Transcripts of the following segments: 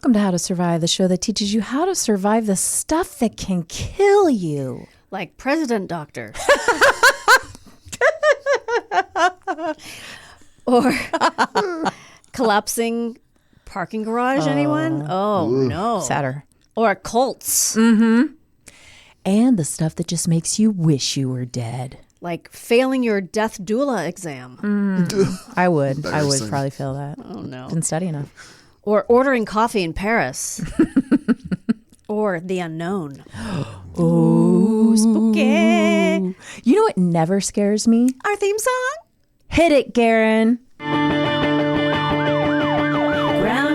Welcome to How to Survive, the show that teaches you how to survive the stuff that can kill you. Like President Doctor. Or collapsing parking garage, anyone? Oh, no. Sadder. Or cults. Mm-hmm. And the stuff that just makes you wish you were dead. Like failing your death doula exam. I would probably fail that. Oh, no. Didn't study enough. Or ordering coffee in Paris. Or the unknown. Ooh, spooky. You know what never scares me? Our theme song? Hit it, Garen. Ground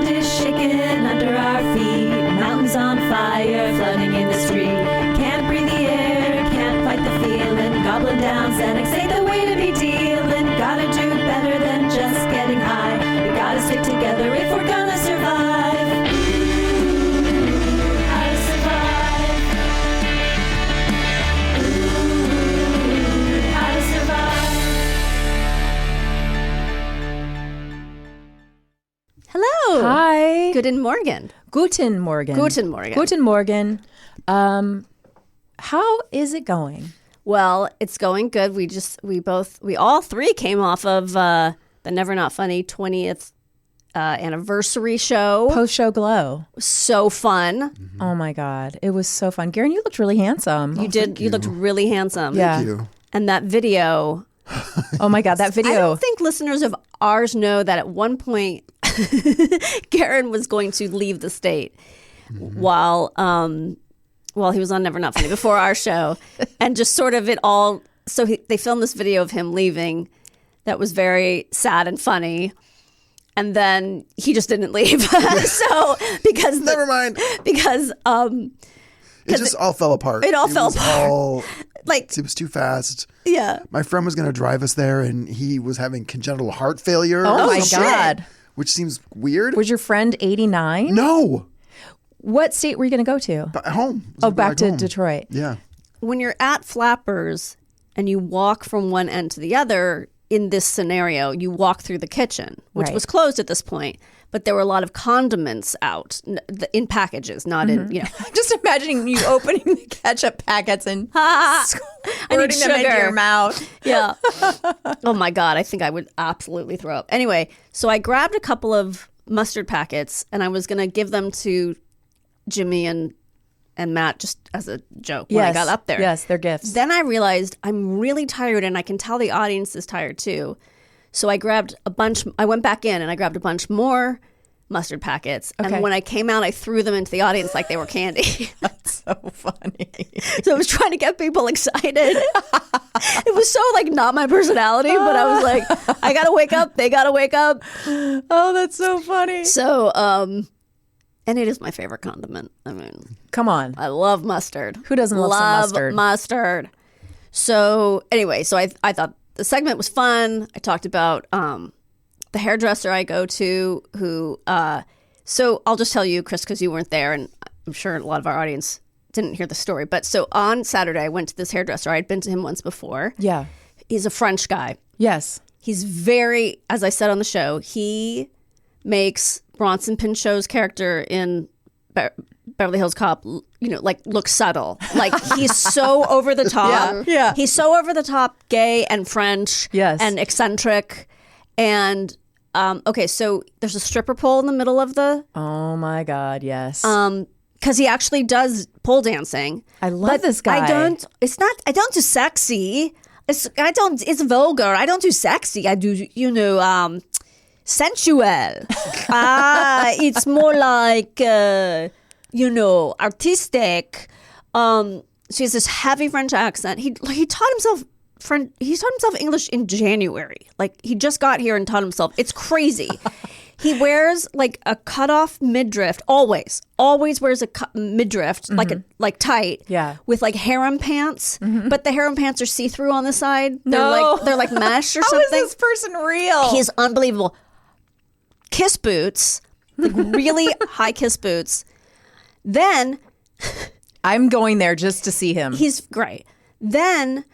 is shaking under our feet. Mountains on fire, flooding in the street. Can't breathe the air, can't fight the feeling. Gobbling down Xanax ain't the way to be dealing. Gotta do better than just getting high. We gotta stick together if we're gonna survive. Ooh, how to survive. Ooh, how to survive. Hello. Hi. Guten Morgen. Guten Morgen. Guten Morgen. Guten Morgen. How is it going? Well, it's going good. We all three came off of the Never Not Funny 20th anniversary show. Post-show glow. So fun. Mm-hmm. Oh my God. It was so fun. Garen, you looked really handsome. You did. You looked really handsome. Yeah. Thank you. And that video. Oh my God, that video. I don't think listeners of ours know that at one point, Garen was going to leave the state while he was on Never Not Funny before our show, and just sort of it all. So they filmed this video of him leaving that was very sad and funny, and then he just didn't leave. So because Never mind. because It just all fell apart. It all fell apart. It was too fast. Yeah. My friend was going to drive us there, and he was having congenital heart failure. Oh my shit. God. Which seems weird. Was your friend 89? No. What state were you going to go to? At home. Oh, back to home. Detroit. Yeah. When you're at Flappers and you walk from one end to the other, in this scenario, you walk through the kitchen, which Right. was closed at this point, but there were a lot of condiments out in packages, not in, I'm just imagining you opening the ketchup packets and squirting them into sugar. your mouth. Yeah. Oh my God, I think I would absolutely throw up. Anyway, so I grabbed a couple of mustard packets and I was going to give them to Jimmy and Matt just as a joke when I got up there. Yes, they're gifts. Then I realized I'm really tired and I can tell the audience is tired too. So I grabbed a bunch, I went back in and I grabbed a bunch more mustard packets. Okay. And when I came out, I threw them into the audience like they were candy. That's so funny. So I was trying to get people excited. It was so not my personality, but I was like, I gotta wake up. They gotta wake up. Oh, that's so funny. So, and it is my favorite condiment. I mean, Come on. I love mustard. Who doesn't love some mustard? So anyway, so I thought the segment was fun. I talked about the hairdresser I go to who, so I'll just tell you, Chris, because you weren't there, and I'm sure a lot of our audience didn't hear the story. But so on Saturday, I went to this hairdresser. I'd been to him once before. Yeah. He's a French guy. Yes. He's very, as I said on the show, he makes Bronson Pinchot's character in Beverly Hills Cop, look subtle. Like he's so over the top. Yeah. He's so over the top, gay and French. Yes. And eccentric. And okay, so there's a stripper pole in the middle of the. Oh my God. Yes. Because he actually does pole dancing. I love this guy. I don't do sexy. It's vulgar. I don't do sexy. I do, sensual. It's more like, artistic. So he has this heavy French accent. He taught himself English in January. Like he just got here and taught himself. It's crazy. He wears like a cutoff midriff. Always wears a midriff, like tight. Yeah. With like harem pants, but the harem pants are see through on the side. No. They're like mesh or How something. is this person real? He's unbelievable. Kiss boots, like really high kiss boots. Then I'm going there just to see him. he's great. Then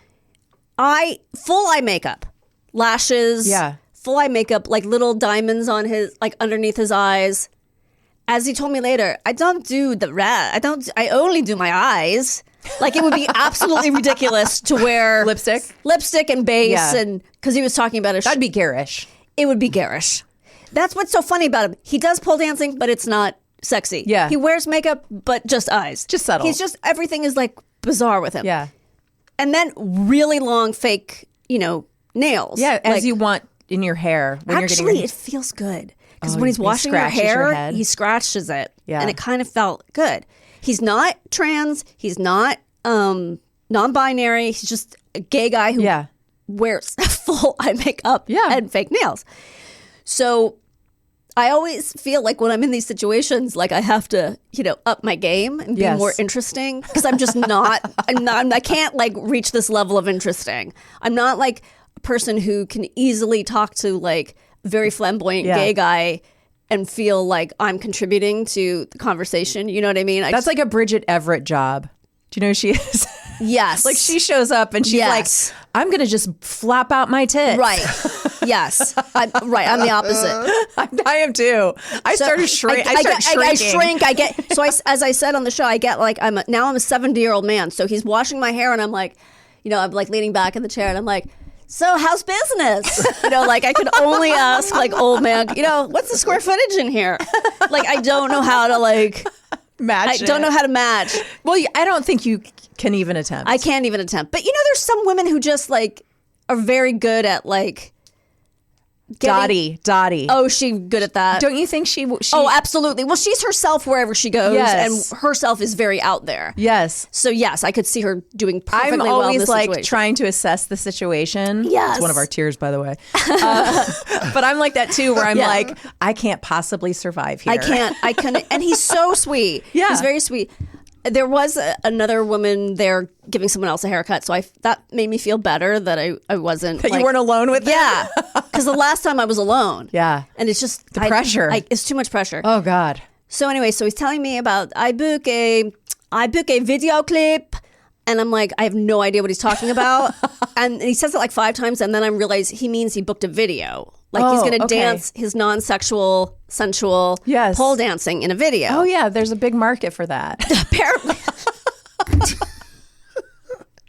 full eye makeup, lashes. Yeah. Full eye makeup, like little diamonds on his, like underneath his eyes. as he told me later, I don't do the red. I only do my eyes. Like, it would be absolutely ridiculous to wear lipstick and base, and because he was talking about that'd be garish. It would be garish. That's what's so funny about him. He does pole dancing, but it's not sexy. Yeah, he wears makeup, but just eyes, just subtle. He's just everything is like bizarre with him. Yeah, and then really long fake, nails. Yeah, as you want in your hair. When actually, you're getting... it feels good because when he's washing your hair, he scratches it, and it kind of felt good. He's not trans. He's not non-binary. He's just a gay guy who wears full eye makeup and fake nails. So I always feel like when I'm in these situations, like I have to, up my game and be more interesting because I'm just not. I can't like reach this level of interesting. I'm not like a person who can easily talk to like a very flamboyant gay guy and feel like I'm contributing to the conversation. You know what I mean? That's like a Bridget Everett job. Do you know who she is? Yes. Like she shows up and she's like, I'm going to just flap out my tits. Right. Yes. I'm the opposite. I am too. I started shrinking. I shrink. As I said on the show, I get like, now I'm a 70-year-old man. So he's washing my hair and I'm like, I'm like leaning back in the chair and I'm like, so how's business? Like I could only ask like old man, what's the square footage in here? Like I don't know how to like match. I don't know how to match. Well, I don't think you can even attempt. I can't even attempt. But there's some women who just like are very good at like Dottie. Oh, she good at that. Don't you think she? Oh, absolutely. Well, she's herself wherever she goes, yes. and herself is very out there. Yes. So yes, I could see her doing perfectly well in this I'm always like situation. trying to assess the situation. Yes. It's one of our tiers, by the way. But I'm like that too, where I'm like, I can't possibly survive here. I couldn't. And he's so sweet. Yeah. He's very sweet. There was another woman there giving someone else a haircut, so that made me feel better that I wasn't. That you weren't alone with them? Yeah, because the last time I was alone. Yeah, and it's just the pressure. It's too much pressure. Oh God. So anyway, so he's telling me about I book a video clip, and I'm like, I have no idea what he's talking about, and he says it like 5 times, and then I realize he means he booked a video. Like he's going to dance his non-sexual, sensual pole dancing in a video. Oh yeah, there's a big market for that. Apparently.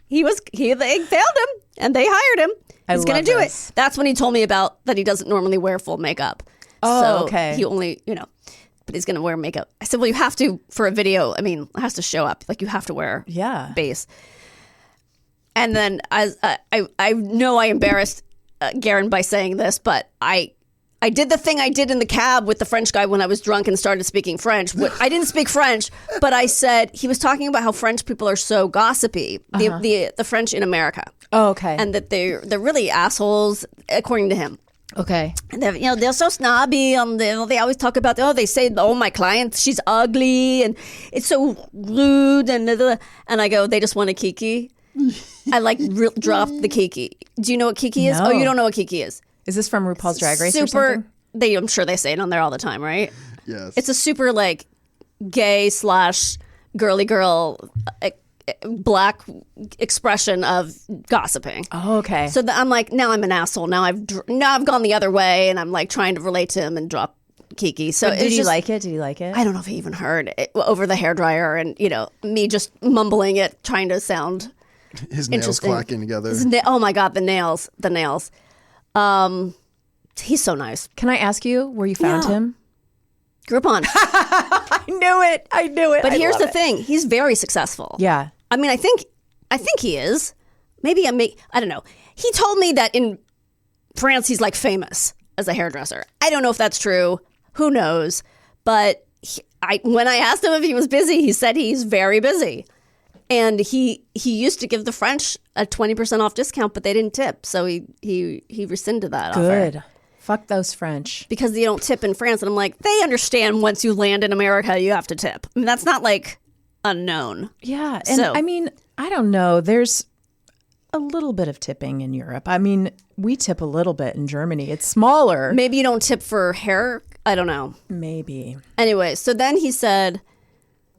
They found him and they hired him. He's going to do it. That's when he told me about that he doesn't normally wear full makeup. Oh, okay. He only, but he's going to wear makeup. I said, well, you have to for a video. I mean, it has to show up. Like you have to wear base. And then I know I embarrassed Garen by saying this, but I did the thing I did in the cab with the French guy when I was drunk and started speaking French. I didn't speak French, but I said he was talking about how French people are so gossipy, the French in America. Oh, okay. And that they're really assholes, according to him. Okay. And they're so snobby, and they always talk about they say, oh, my client, she's ugly and it's so rude, and I go, they just want a kiki. I like dropped the kiki. Do you know what kiki is? No. Oh, you don't know what kiki is? Is this from RuPaul's Drag Race or something? I'm sure they say it on there all the time, right? Yes. It's a super like gay / girly girl black expression of gossiping. Oh, okay. So I'm like, now I'm an asshole. Now I've gone the other way, and I'm like trying to relate to him and drop kiki. So did he like it? Did he like it? I don't know if he even heard it over the hairdryer, and me just mumbling it, trying to sound. His nails clacking together. Oh my God, the nails. He's so nice. Can I ask you where you found him? Groupon. I knew it. But here's the thing. He's very successful. Yeah. I mean, I think he is. Maybe I don't know. He told me that in France he's like famous as a hairdresser. I don't know if that's true. Who knows? But when I asked him if he was busy, he said he's very busy. And he used to give the French a 20% off discount, but they didn't tip. So he rescinded that offer. Good. Fuck those French. Because they don't tip in France. And I'm like, they understand once you land in America, you have to tip. I mean, that's not like unknown. Yeah. And I mean, I don't know. There's a little bit of tipping in Europe. I mean, we tip a little bit in Germany. It's smaller. Maybe you don't tip for hair. I don't know. Maybe. Anyway, so then he said...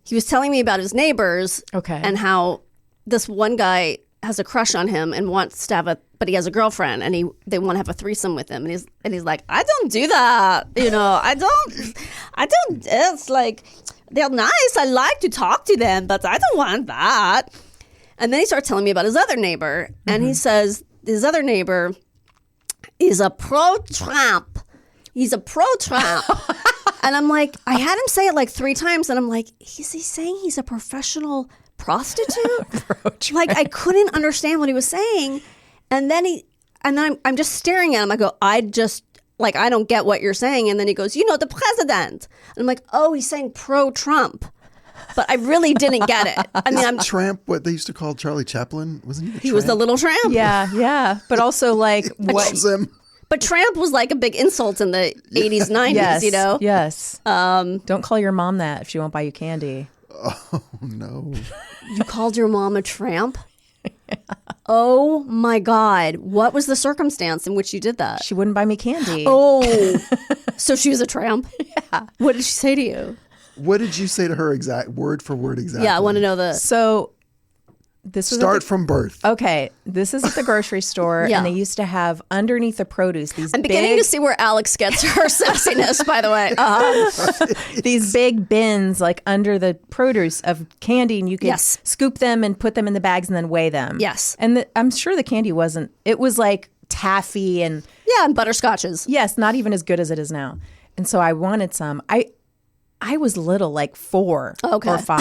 He was telling me about his neighbors and how this one guy has a crush on him and wants to have a but he has a girlfriend, and they want to have a threesome with him, and he's like, I don't do that, I don't. It's like they're nice. I like to talk to them, but I don't want that. And then he starts telling me about his other neighbor, and he says his other neighbor is a pro-Trump. He's a pro-Trump. And I'm like, I had him say it like 3 times, and I'm like, is he saying he's a professional prostitute? Like, I couldn't understand what he was saying. And then I'm just staring at him. I go, I don't get what you're saying. And then he goes, the president. And I'm like, oh, he's saying pro-Trump. But I really didn't get it. I mean, I'm Tramp, what they used to call Charlie Chaplin, wasn't he? He was the little tramp. Yeah. But also, like, what? Loves him. But tramp was like a big insult in the 80s, 90s, Yes. Don't call your mom that if she won't buy you candy. Oh, no. You called your mom a tramp? Oh, my God. What was the circumstance in which you did that? She wouldn't buy me candy. Oh, so she was a tramp? Yeah. What did she say to you? What did you say to her word for word exactly? Yeah, I want to know the... So this was Start from birth. Okay, this is at the grocery store, Yeah. and they used to have underneath the produce these I'm beginning to see where Alex gets her sassiness, by the way. these big bins like under the produce of candy, and you could Yes. scoop them and put them in the bags and then weigh them. Yes. And I'm sure the candy wasn't. It was like taffy and Yeah, and butterscotches. yes, not even as good as it is now. And so I wanted some. I was little, like 4 or 5.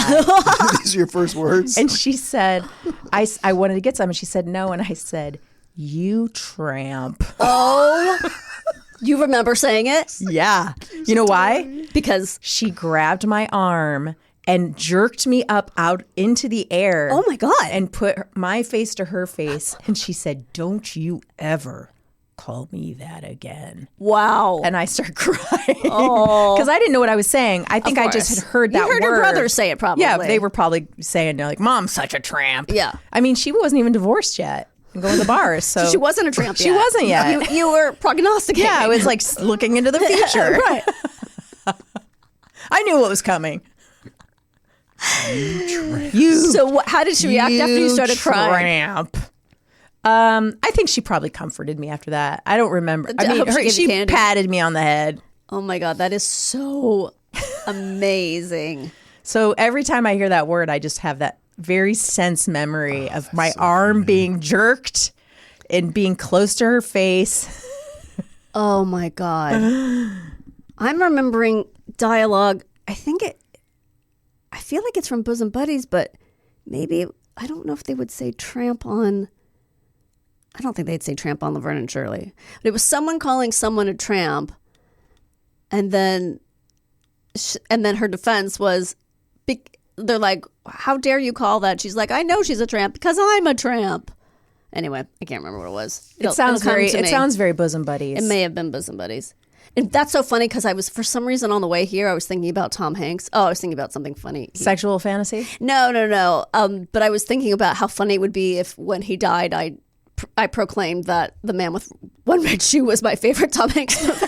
These are your first words? And she said, I wanted to get some. And she said, no. And I said, you tramp. Oh, you remember saying it? Yeah. You know why? Because... She grabbed my arm and jerked me up out into the air. Oh, my God. And put my face to her face. And she said, don't you ever call me that again. Wow. And I start crying because I didn't know what I was saying. I think I just had heard that You heard word. your brother say it probably. Yeah, they were probably saying, like, Mom's such a tramp. Yeah. I mean, she wasn't even divorced yet and going to the bars. So She wasn't a tramp yet. She wasn't yet. You were prognosticating. Yeah, I was like looking into the future. Right. I knew what was coming. So how did she react after you started crying? Tramp. I think she probably comforted me after that. I don't remember. I mean, hope she gave you she candy. patted me on the head. Oh my God, that is so amazing. So every time I hear that word, I just have that very sense memory of my arm being jerked and being close to her face. Oh my God. I'm remembering dialogue. I feel like it's from Bosom Buddies, but maybe, I don't know if they would say tramp on... I don't think they'd say tramp on Laverne and Shirley. But it was someone calling someone a tramp, and then her defense was, they're like, how dare you call that? She's like, I know she's a tramp because I'm a tramp. Anyway, I can't remember what it was. It sounds very Bosom Buddies. It may have been Bosom Buddies. And that's so funny because I was, for some reason on the way here, I was thinking about Tom Hanks. Oh, I was thinking about something funny. Sexual fantasy? No. But I was thinking about how funny it would be if when he died, I proclaimed that The Man with One Red Shoe was my favorite Tom Hanks movie.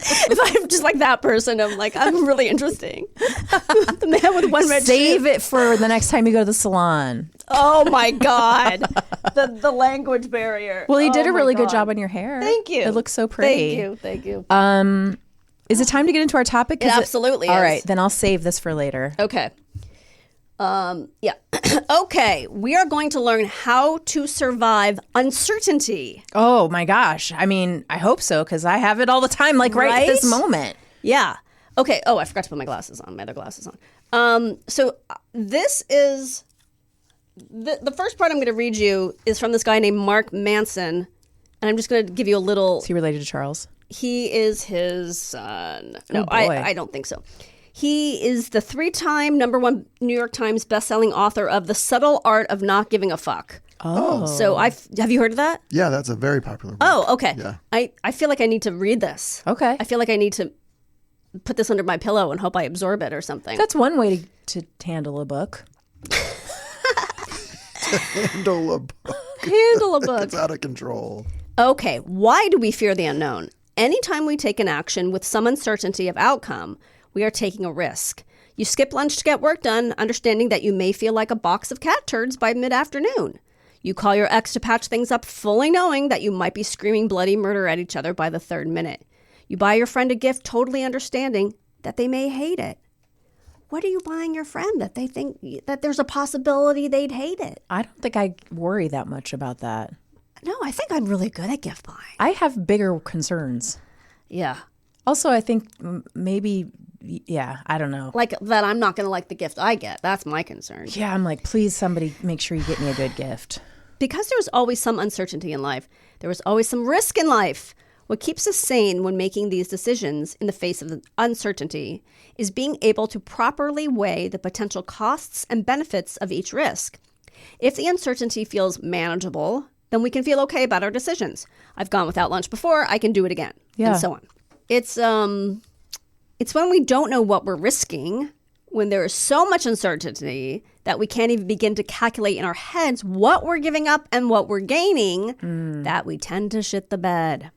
If I'm just like that person, I'm like, I'm really interesting. The Man with One Red Shoe. Save it for the next time you go to the salon. Oh my God. The language barrier. Well, you did a really good job on your hair. Thank you. It looks so pretty. Thank you. Is it time to get into our topic? It absolutely All is. right, then I'll save this for later. Okay. Yeah. Okay. We are going to learn how to survive uncertainty. Oh my gosh. I mean, I hope so because I have it all the time, like right at this moment. Yeah. Okay. Oh, I forgot to put my glasses on, my other glasses on. So this is the first part I'm going to read you is from this guy named Mark Manson. And I'm just going to give you a little. Is he related to Charles? He is his son. No, Oh, boy. I don't think so. He is the 3-time #1 New York Times bestselling author of The Subtle Art of Not Giving a Fuck. Oh. So have you heard of that? Yeah, that's a very popular book. Oh, okay. Yeah. I feel like I need to read this. Okay. I feel like I need to put this under my pillow and hope I absorb it or something. That's one way to handle a book. Handle a book. Handle a book. It's out of control. Okay, why do we fear the unknown? Anytime we take an action with some uncertainty of outcome, we are taking a risk. You skip lunch to get work done, understanding that you may feel like a box of cat turds by mid-afternoon. You call your ex to patch things up, fully knowing that you might be screaming bloody murder at each other by the third minute. You buy your friend a gift, totally understanding that they may hate it. What are you buying your friend that they think that there's a possibility they'd hate it? I don't think I worry that much about that. No, I think I'm really good at gift buying. I have bigger concerns. Yeah. Also, I think maybe, I don't know. Like that I'm not going to like the gift I get. That's my concern. Yeah, I'm like, please, somebody make sure you get me a good gift. Because there's always some uncertainty in life, there was always some risk in life. What keeps us sane when making these decisions in the face of the uncertainty is being able to properly weigh the potential costs and benefits of each risk. If the uncertainty feels manageable, then we can feel okay about our decisions. I've gone without lunch before, I can do it again, and so on. It's when we don't know what we're risking, when there is so much uncertainty that we can't even begin to calculate in our heads what we're giving up and what we're gaining, that we tend to shit the bed.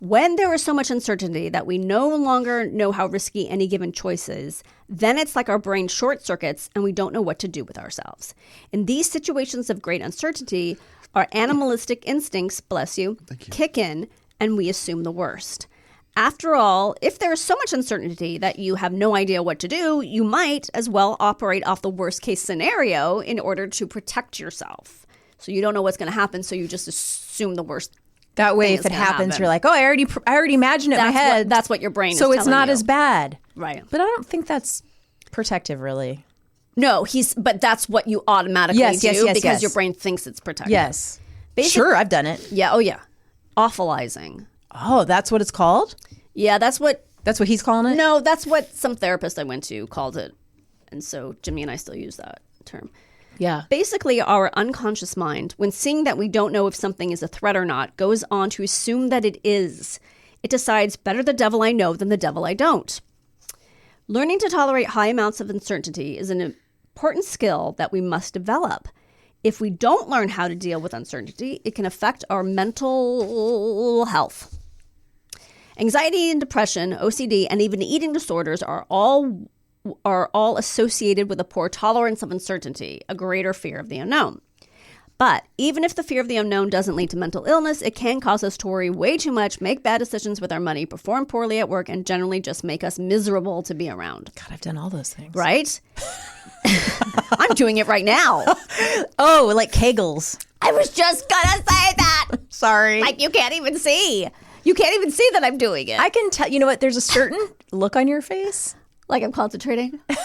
When there is so much uncertainty that we no longer know how risky any given choice is, then it's like our brain short circuits and we don't know what to do with ourselves. In these situations of great uncertainty, our animalistic instincts, bless you, kick in and we assume the worst. After all, if there is so much uncertainty that you have no idea what to do, you might as well operate off the worst case scenario in order to protect yourself. So you don't know what's going to happen, so you just assume the worst. That way, if it happens, you're like, oh, I already imagined it in my head. That's what your brain is telling you. So it's not you. as bad. Right. But I don't think that's protective, really. No, but that's what you automatically do because your brain thinks it's protective. Yes. Sure, I've done it. Yeah, oh yeah. Awfulizing. Oh, that's what it's called? Yeah, that's what he's calling it? No, that's what some therapist I went to called it. And so Jimmy and I still use that term. Yeah. Basically, our unconscious mind, when seeing that we don't know if something is a threat or not, goes on to assume that it is. It decides, better the devil I know than the devil I don't. Learning to tolerate high amounts of uncertainty is an important skill that we must develop. If we don't learn how to deal with uncertainty, it can affect our mental health. Anxiety and depression, OCD, and even eating disorders are all associated with a poor tolerance of uncertainty, a greater fear of the unknown. But even if the fear of the unknown doesn't lead to mental illness, it can cause us to worry way too much, make bad decisions with our money, perform poorly at work, and generally just make us miserable to be around. God, I've done all those things. Right? I'm doing it right now. Oh, like Kegels. I was just gonna say that. Sorry. Like you can't even see. You can't even see that I'm doing it. I can tell. You know what? There's a certain look on your face. Like I'm concentrating. Like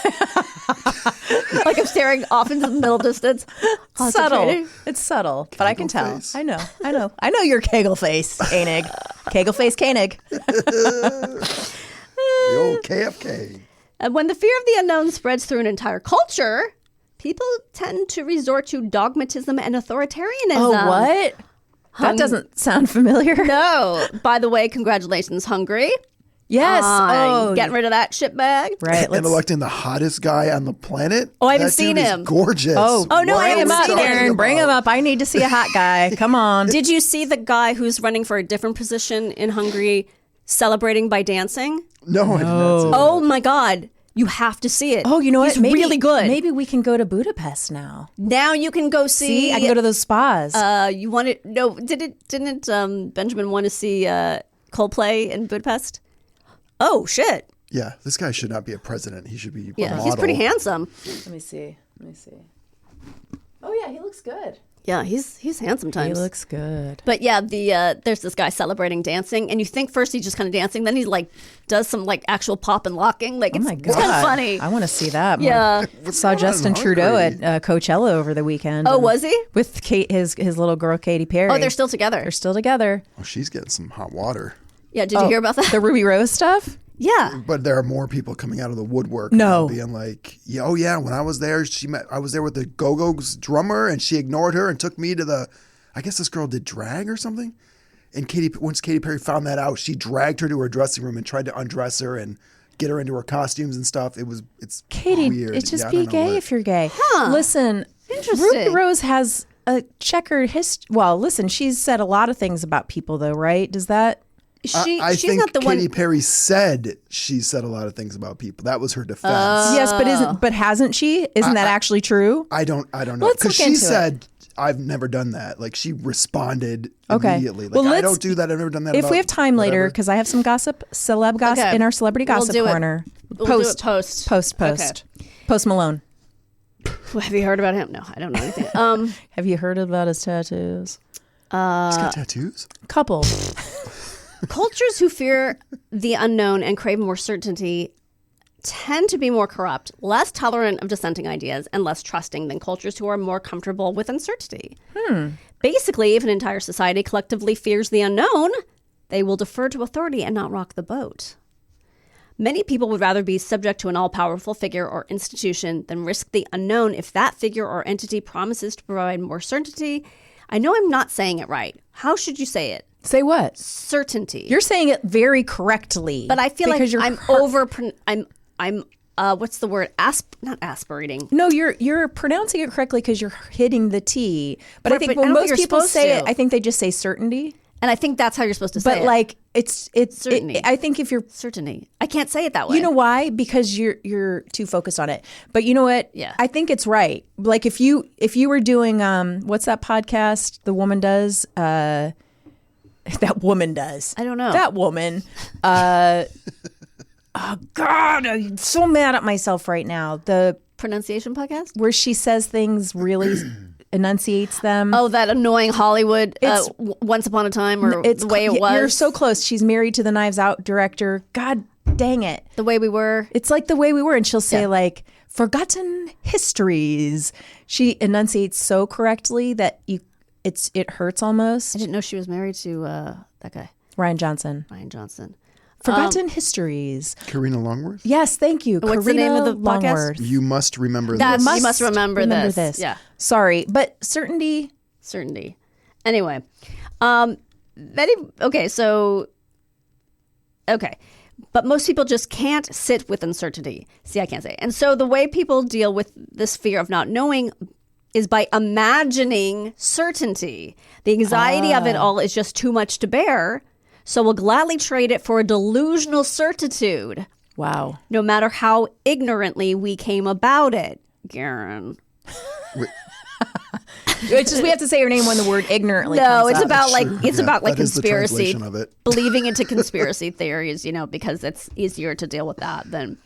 I'm staring off into the middle distance. Subtle. It's subtle, but I can tell. Face. I know your Kegel face, Koenig. Kegel face, Koenig. The old KFK. And when the fear of the unknown spreads through an entire culture, people tend to resort to dogmatism and authoritarianism. Oh, what? That doesn't sound familiar. No. By the way, congratulations, Hungary. Yes. Getting rid of that shitbag. Right. And electing the hottest guy on the planet. Oh, I haven't That seen dude is him. gorgeous. Oh, no, I What haven't are we Bring him up, seen talking Aaron. Bring him about? up. I need to see a hot guy. Come on. Did you see the guy who's running for a different position in Hungary celebrating by dancing? No, I did not see Oh my God. You have to see it. Oh, you know what? He's really good. Maybe we can go to Budapest now. Now you can go see. See, I can go to those spas. You wanted no? Didn't Benjamin want to see Coldplay in Budapest? Oh shit! Yeah, this guy should not be a president. He should be a Yeah, model. he's pretty handsome. Let me see. Oh yeah, he looks good. Yeah, he's handsome He times. looks good. But yeah, there's this guy celebrating dancing, and you think first he's just kind of dancing, then he like does some like actual pop and locking. Like Oh my it's God. kind of funny. I want to see that. Yeah. Saw going on Justin in Trudeau Hungary? at Coachella over the weekend. Oh, and was he? with his little girl Katy Perry? Oh, they're still together. They're still together. Oh, she's getting some hot water. Yeah, did you hear about that? The Ruby Rose stuff? Yeah. But there are more people coming out of the woodwork. No. now being like, yeah, oh yeah, when I was there, I was there with the Go-Go's drummer, and she ignored her and took me to the. I guess this girl did drag or something. And once Katy Perry found that out, she dragged her to her dressing room and tried to undress her and get her into her costumes and stuff. It's Katie, weird. it's just Yeah, I be don't know gay what- if you're gay. Huh. Listen, Interesting. Ruby Rose has a checkered history. Well, listen, she's said a lot of things about people, though, right? Does that? I She's think not the Katy one. Perry said she said a lot of things about people. That was her defense. Yes, but hasn't she? Isn't that actually true? I don't know. Let's Because look she into said, I've never done that. Like she responded Okay. immediately. Like Well, I don't do that. I've never done that. If we have time later, whatever. because I have some gossip, celeb gossip Okay. in our celebrity We'll gossip do it. corner. We'll do it post. Post. Post Malone. Have you heard about him? No, I don't know anything. Have you heard about his tattoos? He's got tattoos. Couple. Cultures who fear the unknown and crave more certainty tend to be more corrupt, less tolerant of dissenting ideas, and less trusting than cultures who are more comfortable with uncertainty. Basically, if an entire society collectively fears the unknown, they will defer to authority and not rock the boat. Many people would rather be subject to an all-powerful figure or institution than risk the unknown if that figure or entity promises to provide more certainty. I know I'm not saying it right. How should you say it? Say what? Certainty. You're saying it very correctly. But I feel because like you're I'm what's the word? Not aspirating. No, you're pronouncing it correctly because you're hitting the T. But I Right, think but I when don't think most you're people supposed say to. it, I think they just say certainty. And I think that's how you're supposed to say But it. like it's Certainty. I think if you're Certainty. I can't say it that way. You know why? Because you're too focused on it. But you know what? Yeah. I think it's right. Like if you were doing what's that podcast the woman does? That woman does. I don't know. That woman. Oh God, I'm so mad at myself right now. The Pronunciation podcast? where she says things really enunciates them. Oh, that annoying Hollywood It's- Once Upon a Time or It's the way it was. You're so close. She's married to the Knives Out director. God dang it. The way we were. It's like the way we were. And she'll say Yeah. like forgotten histories. She enunciates so correctly that it hurts almost. I didn't know she was married to that guy, Ryan Johnson. Ryan Johnson. Forgotten histories. Karina Longworth. Yes, thank you. What's the name of the podcast? Longworth. You must remember That's- this. You must remember this. Yeah. Sorry, but certainty. Certainty. Anyway, but most people just can't sit with uncertainty. See, I can't say. And so the way people deal with this fear of not knowing is by imagining certainty. The anxiety of it all is just too much to bear, so we'll gladly trade it for a delusional certitude, Wow. no matter how ignorantly we came about it. Garen. It's just we have to say her name when the word ignorantly No, comes it's up. about like Sure. it's Yeah, about like that is the conspiracy, translation of it. believing into conspiracy theories, because it's easier to deal with that than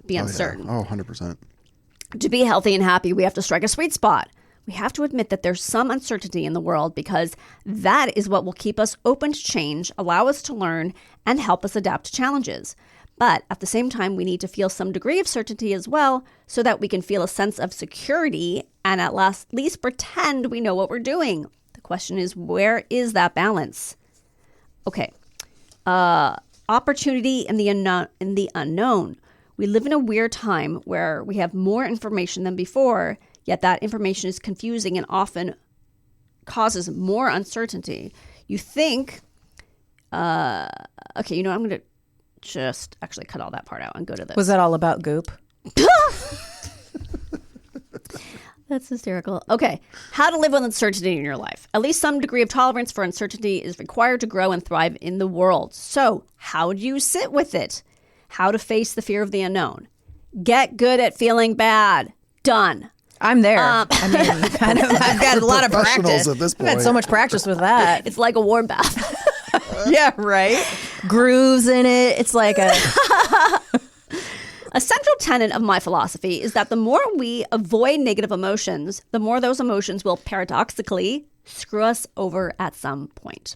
be uncertain. Oh, 100%. To be healthy and happy, we have to strike a sweet spot. We have to admit that there's some uncertainty in the world because that is what will keep us open to change, allow us to learn, and help us adapt to challenges. But at the same time, we need to feel some degree of certainty as well so that we can feel a sense of security and at least pretend we know what we're doing. The question is, where is that balance? Okay. Opportunity in the unknown. We live in a weird time where we have more information than before, yet that information is confusing and often causes more uncertainty. You think, I'm going to just actually cut all that part out and go to this. Was that all about goop? That's hysterical. Okay. How to live with uncertainty in your life. At least some degree of tolerance for uncertainty is required to grow and thrive in the world. So, how do you sit with it? How to face the fear of the unknown. Get good at feeling bad. Done. I'm there. I've got a lot of Professionals practice. at this I've had point. so much practice with that. It's like a warm bath. Yeah, right. Grooves in it. It's like a A central tenet of my philosophy is that the more we avoid negative emotions, the more those emotions will paradoxically screw us over at some point.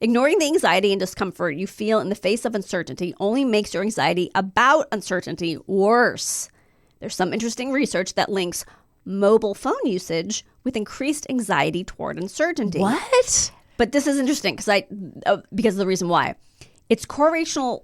Ignoring the anxiety and discomfort you feel in the face of uncertainty only makes your anxiety about uncertainty worse. There's some interesting research that links mobile phone usage with increased anxiety toward uncertainty. what? But this is interesting because of the reason why. It's correlational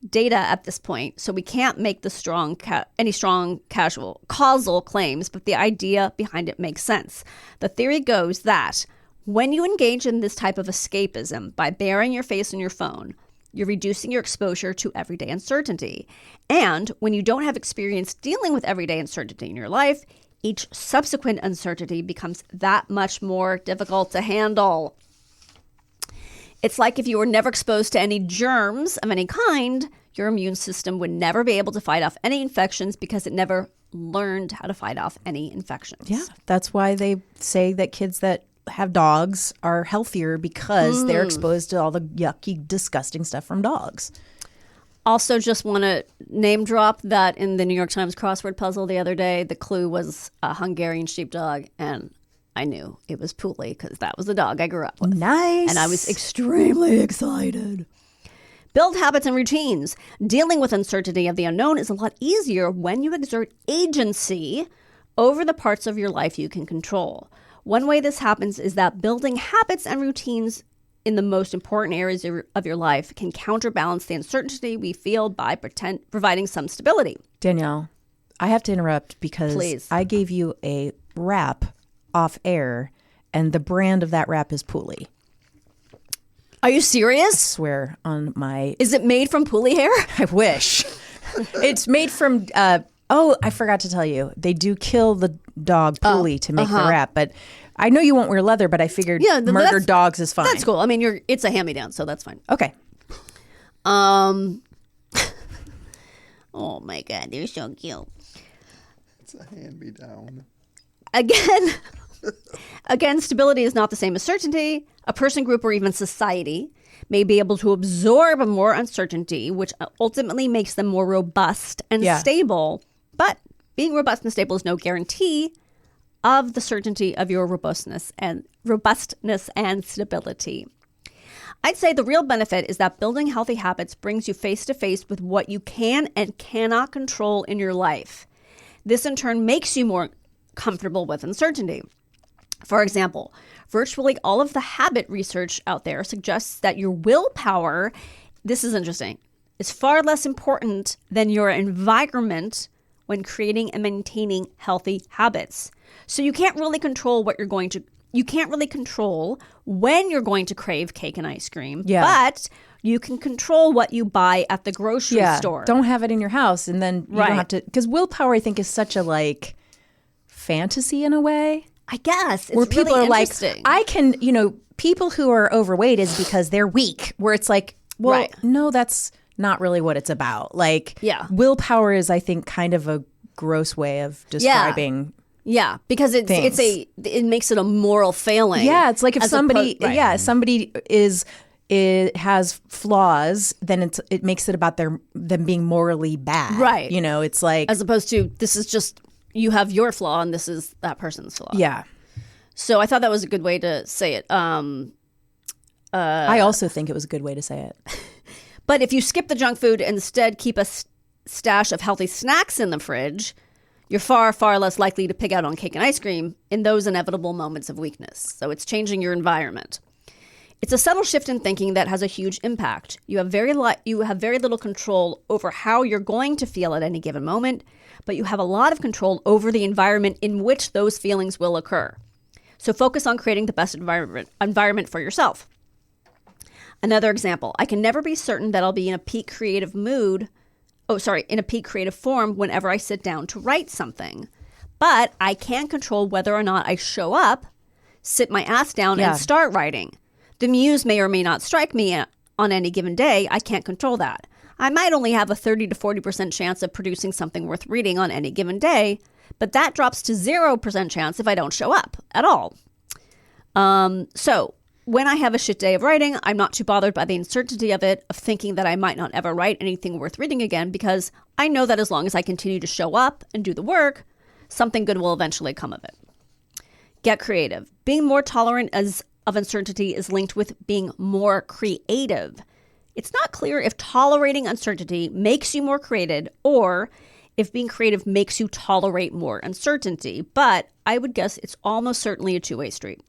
data at this point, so we can't make the any strong causal claims, but the idea behind it makes sense. The theory goes that when you engage in this type of escapism by burying your face in your phone, you're reducing your exposure to everyday uncertainty. And when you don't have experience dealing with everyday uncertainty in your life, each subsequent uncertainty becomes that much more difficult to handle. It's like if you were never exposed to any germs of any kind, your immune system would never be able to fight off any infections because it never learned how to fight off any infections. Yeah, that's why they say that kids that have dogs are healthier because they're exposed to all the yucky, disgusting stuff from dogs. Also, just want to name drop that in the New York Times crossword puzzle the other day, the clue was a Hungarian sheepdog, and I knew it was Puli because that was the dog I grew up with. Nice. And I was extremely excited. Build habits and routines. Dealing with uncertainty of the unknown is a lot easier when you exert agency over the parts of your life you can control. One way this happens is that building habits and routines in the most important areas of your life can counterbalance the uncertainty we feel by providing some stability. Danielle, I have to interrupt because Please. I gave you a wrap off air, and the brand of that wrap is Puli. Are you serious? Swear on my... Is it made from Puli hair? I wish. It's made from... I forgot to tell you. They do kill the dog Puli to make the wrap, but I know you won't wear leather, but I figured murdered dogs is fine. That's cool. I mean, it's a hand-me-down, so that's fine. Okay. Oh my God, they're so cute. It's a hand-me-down. Again, stability is not the same as certainty. A person, group, or even society may be able to absorb more uncertainty, which ultimately makes them more robust and stable. But being robust and stable is no guarantee of the certainty of your robustness and stability. I'd say the real benefit is that building healthy habits brings you face to face with what you can and cannot control in your life. This in turn makes you more comfortable with uncertainty. For example, virtually all of the habit research out there suggests that your willpower, this is interesting, is far less important than your environment when creating and maintaining healthy habits. So you can't really control you can't really control when you're going to crave cake and ice cream, but you can control what you buy at the grocery store. Don't have it in your house, and then you don't have to, because willpower, I think, is such a fantasy in a way. I guess. It's where people really are like, interesting. I can, people who are overweight is because they're weak, where it's like, well, no, that's not really what it's about. Willpower is, I think, kind of a gross way of describing. Yeah, because it makes it a moral failing. Yeah, it's like if somebody has flaws, then it makes it about them being morally bad. Right. It's like, as opposed to, this is just, you have your flaw and this is that person's flaw. Yeah. So I thought that was a good way to say it. I also think it was a good way to say it. But if you skip the junk food and instead keep a stash of healthy snacks in the fridge, you're far, far less likely to pig out on cake and ice cream in those inevitable moments of weakness. So it's changing your environment. It's a subtle shift in thinking that has a huge impact. You have very little control over how you're going to feel at any given moment, but you have a lot of control over the environment in which those feelings will occur. So focus on creating the best environment for yourself. Another example, I can never be certain that I'll be in a peak creative form whenever I sit down to write something. But I can control whether or not I show up, sit my ass down, and start writing. The muse may or may not strike me on any given day. I can't control that. I might only have a 30 to 40% chance of producing something worth reading on any given day, but that drops to 0% chance if I don't show up at all. So when I have a shit day of writing, I'm not too bothered by the uncertainty of it, of thinking that I might not ever write anything worth reading again, because I know that as long as I continue to show up and do the work, something good will eventually come of it. Get creative. Being more tolerant of uncertainty is linked with being more creative. It's not clear if tolerating uncertainty makes you more creative or if being creative makes you tolerate more uncertainty, but I would guess it's almost certainly a two-way street.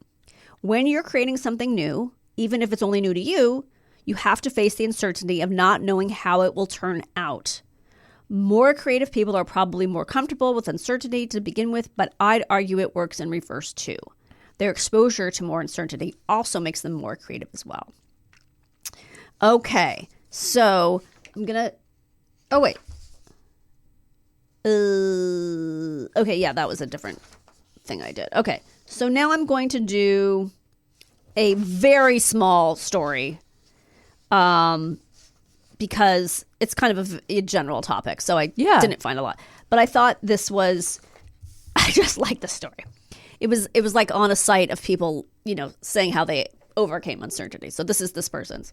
When you're creating something new, even if it's only new to you, you have to face the uncertainty of not knowing how it will turn out. More creative people are probably more comfortable with uncertainty to begin with, but I'd argue it works in reverse too. Their exposure to more uncertainty also makes them more creative as well. Okay, so I'm gonna... Oh, wait. Okay, yeah, that was a different thing I did. Okay, so now I'm going to do a very small story because it's kind of a general topic, so I didn't find a lot. But I thought this was, I just like the story. It was like on a site of people, saying how they overcame uncertainty. So this is this person's.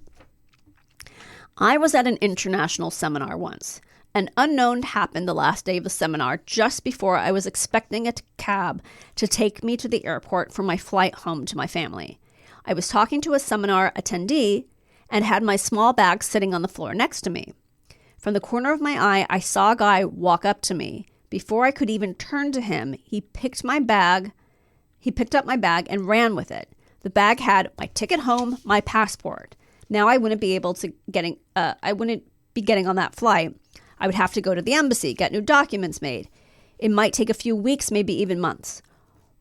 I was at an international seminar once. An unknown happened the last day of the seminar just before I was expecting a cab to take me to the airport for my flight home to my family. I was talking to a seminar attendee and had my small bag sitting on the floor next to me. From the corner of my eye, I saw a guy walk up to me. Before I could even turn to him, he picked up my bag and ran with it. The bag had my ticket home, my passport. Now I wouldn't be getting on that flight. I would have to go to the embassy, get new documents made. It might take a few weeks, maybe even months.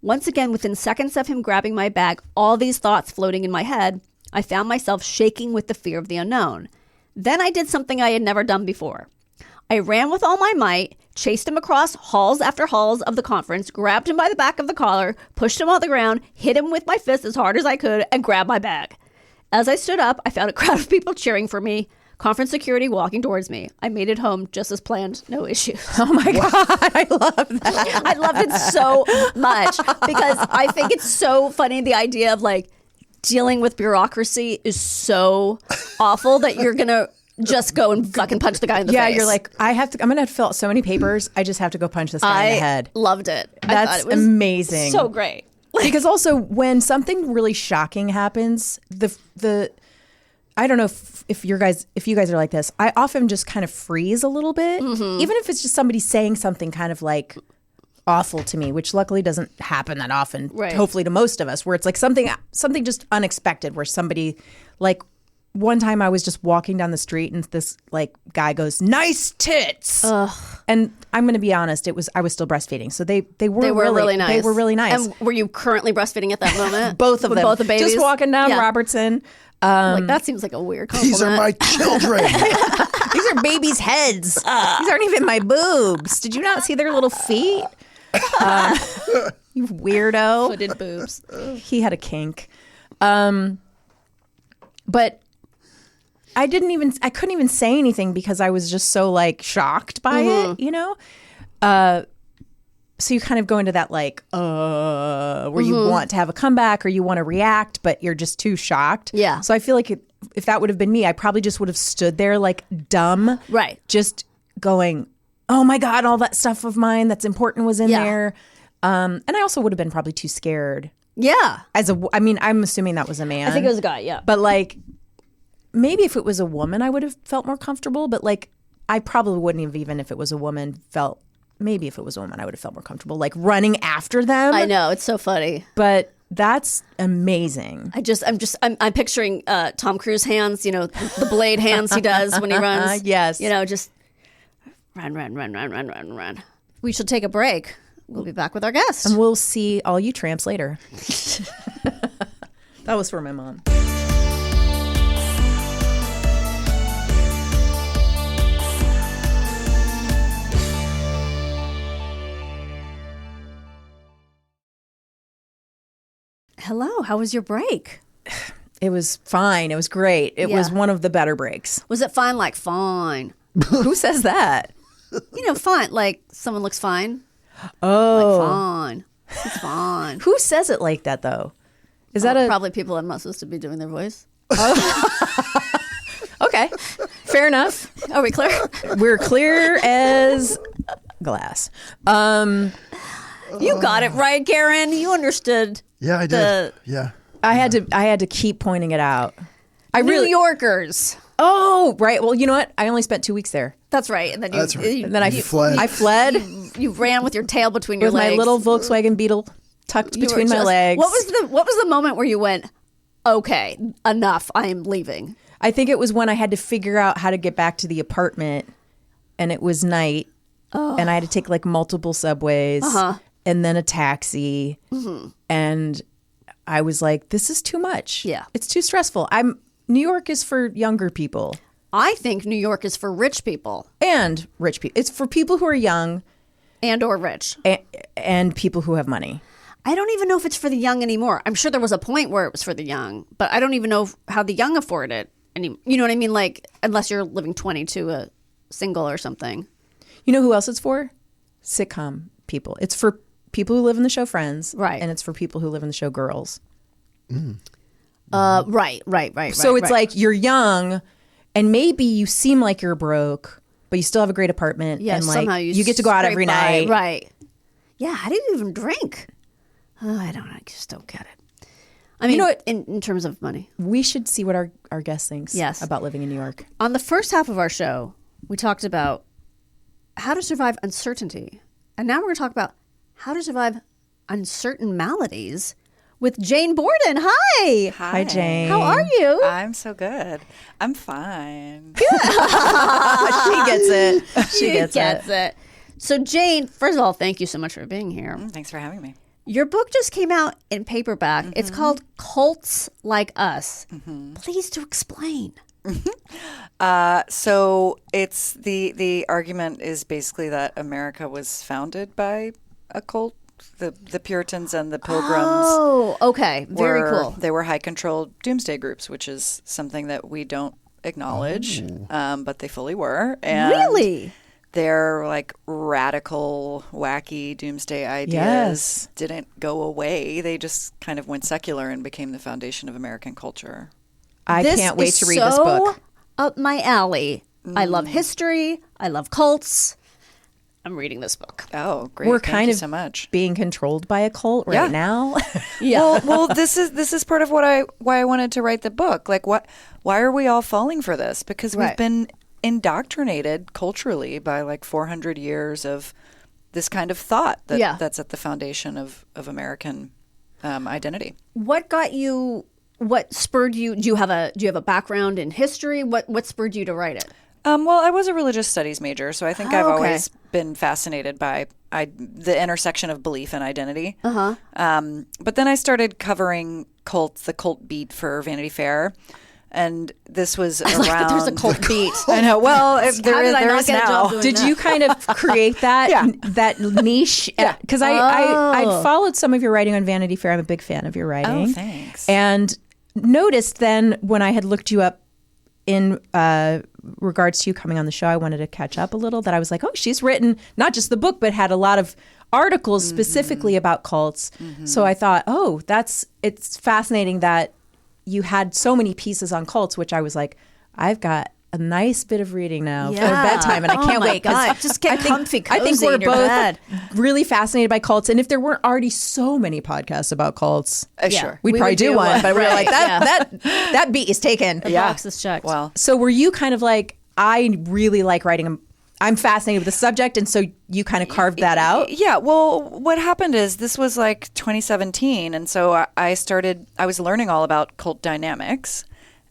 Once again, within seconds of him grabbing my bag, all these thoughts floating in my head, I found myself shaking with the fear of the unknown. Then I did something I had never done before. I ran with all my might, chased him across halls after halls of the conference, grabbed him by the back of the collar, pushed him on the ground, hit him with my fist as hard as I could, and grabbed my bag. As I stood up, I found a crowd of people cheering for me, conference security walking towards me. I made it home just as planned, no issues. Oh my God, I love that. I loved it so much because I think it's so funny, the idea of like dealing with bureaucracy is so awful that you're going to just go and fucking punch the guy in the face. Yeah, you're like, I'm going to have to fill out so many papers. I just have to go punch this guy in the head. I loved it. That's amazing. So great. Because also when something really shocking happens, I don't know if you guys are like this. I often just kind of freeze a little bit, even if it's just somebody saying something kind of like awful to me, which luckily doesn't happen that often. Right. Hopefully to most of us, where it's like something just unexpected, where somebody like. One time I was just walking down the street and this like guy goes, "Nice tits." Ugh. And I'm going to be honest, I was still breastfeeding. So they were really nice. They were really nice. And were you currently breastfeeding at that moment? Both of them. Both the babies? Just walking down Robertson. Like that seems like a weird compliment. These are my children. These are babies' heads. These aren't even my boobs. Did you not see their little feet? You weirdo. Footed boobs. He had a kink. But I couldn't even say anything because I was just so like shocked by it, So you kind of go into that like, where you want to have a comeback or you want to react, but you're just too shocked. Yeah. So I feel like if that would have been me, I probably just would have stood there like dumb. Right. Just going, oh my God, all that stuff of mine that's important was in there. And I also would have been probably too scared. Yeah. I'm assuming that was a man. I think it was a guy, yeah. But like, maybe if it was a woman, I would have felt more comfortable. But like, I probably wouldn't have, even if it was a woman, maybe if it was a woman, I would have felt more comfortable, like running after them. I know, it's so funny. But that's amazing. I'm picturing Tom Cruise hands, the blade hands he does when he runs. Yes. Just run. We should take a break. We'll be back with our guest. And we'll see all you tramps later. That was for my mom. Hello, how was your break? It was fine. It was great. It was one of the better breaks. Was it fine? Like fine? Who says that? Fine. Like someone looks fine. Oh. Like fine. It's fine. Who says it like that though? Is that probably people I'm not supposed to be doing their voice? Okay. Fair enough. Are we clear? We're clear as glass. You got it right, Karen. You understood. Yeah, I did. Yeah. I had to keep pointing it out. New Yorkers. Oh, right. Well, you know what? I only spent 2 weeks there. That's right. And then I fled. You ran with your tail between your legs. With my little Volkswagen Beetle tucked between my legs. What was the moment where you went, okay, enough, I am leaving? I think it was when I had to figure out how to get back to the apartment, and it was night, and I had to take like multiple subways. And then a taxi. And I was like, this is too much. Yeah. It's too stressful. New York is for younger people. I think New York is for rich people. And rich people. It's for people who are young. And or rich. And people who have money. I don't even know if it's for the young anymore. I'm sure there was a point where it was for the young. But I don't even know how the young afford it. You know what I mean? Like, unless you're living 22 single or something. You know who else it's for? Sitcom people. It's for people who live in the show Friends. Right. And it's for people who live in the show Girls. Right. So it's like you're young and maybe you seem like you're broke, but you still have a great apartment. Yeah, and like somehow you get to go out every night. Right. Yeah, how do you even drink? I just don't get it. I mean, You know what? in terms of money. We should see what our guest thinks Yes. about living in New York. On the first half of our show, we talked about how to survive uncertainty. And now we're going to talk about how to survive uncertain maladies with Jane Borden. Hi. Hi, Jane. How are you? I'm so good. I'm fine. She gets it. She gets it. So, Jane, first of all, thank you so much for being here. Thanks for having me. Your book just came out in paperback. It's called Cults Like Us. Please do explain. So it's the argument is basically that America was founded by a cult. The Puritans and the Pilgrims. Oh, okay. Very cool. They were high control doomsday groups, which is something that we don't acknowledge, but they fully were. And Really? their like radical, wacky doomsday ideas didn't go away. They just kind of went secular and became the foundation of American culture. I This can't wait is to read this book. Up my alley. I love history. I love cults. I'm reading this book. Oh, great! We're Thank kind you of so much. being controlled by a cult right Yeah. now. Yeah. Well, this is part of why I wanted to write the book. Like, why are we all falling for this? Because we've Right. been indoctrinated culturally by like 400 years of this kind of thought that's at the foundation of American identity. What got you? What spurred you? Do you have a background in history? What spurred you to write it? Well, I was a religious studies major, so I think I've okay. always been fascinated by the intersection of belief and identity. But then I started covering cults, the cult beat for Vanity Fair. And this was around. There's a cult beat. I know. Well, there not is get a job now. doing Did that? you kind of create that niche? Because I followed some of your writing on Vanity Fair. I'm a big fan of your writing. Oh, thanks. And noticed then when I had looked you up in regards to you coming on the show, I wanted to catch up a little, that I was like, oh, she's written not just the book, but had a lot of articles specifically about cults. So I thought, oh, it's fascinating that you had so many pieces on cults, which I was like, I've got a nice bit of reading now for bedtime, and I can't wait. God. Just get comfy, cozy I think we're in your both bed. really fascinated by cults, and if there weren't already so many podcasts about cults, Sure. we'd We probably would do do one. one. But we're Right, like that beat is taken. The box is checked. Well, So were you kind of like, I really like writing? I'm fascinated with the subject, and so you kind of carved that out. yeah. Well, what happened is this was like 2017, and so I was learning all about cult dynamics,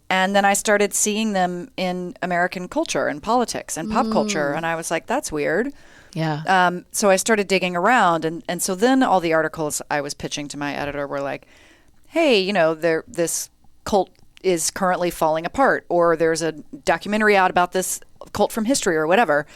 and then I started seeing them in American culture and politics and pop culture, and I was like, that's weird. Yeah. So I started digging around, and so then all the articles I was pitching to my editor were like, hey, this cult is currently falling apart, or there's a documentary out about this cult from history or whatever.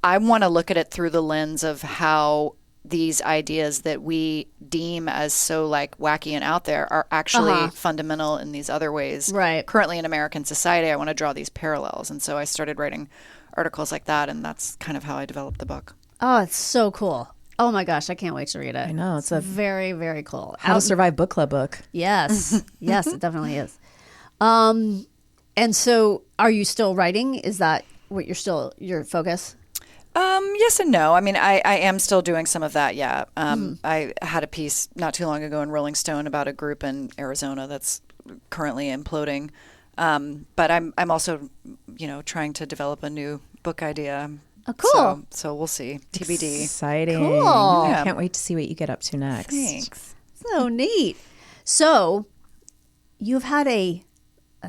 I want to look at it through the lens of how these ideas that we deem as so like wacky and out there are actually fundamental in these other ways. Right. Currently in American society, I want to draw these parallels. And so I started writing articles like that, and that's kind of how I developed the book. Oh, it's so cool. Oh my gosh, I can't wait to read it. I know, it's a very, very cool. How to Survive book club book. Yes. Yes, it definitely is. And so are you still writing? Is that what your focus? Yes and no. I mean, I am still doing some of that. Yeah. I had a piece not too long ago in Rolling Stone about a group in Arizona that's currently imploding. But I'm also, trying to develop a new book idea. Oh, cool. So we'll see. TBD. Exciting. Cool. I can't wait to see what you get up to next. Thanks. So neat. So you've had a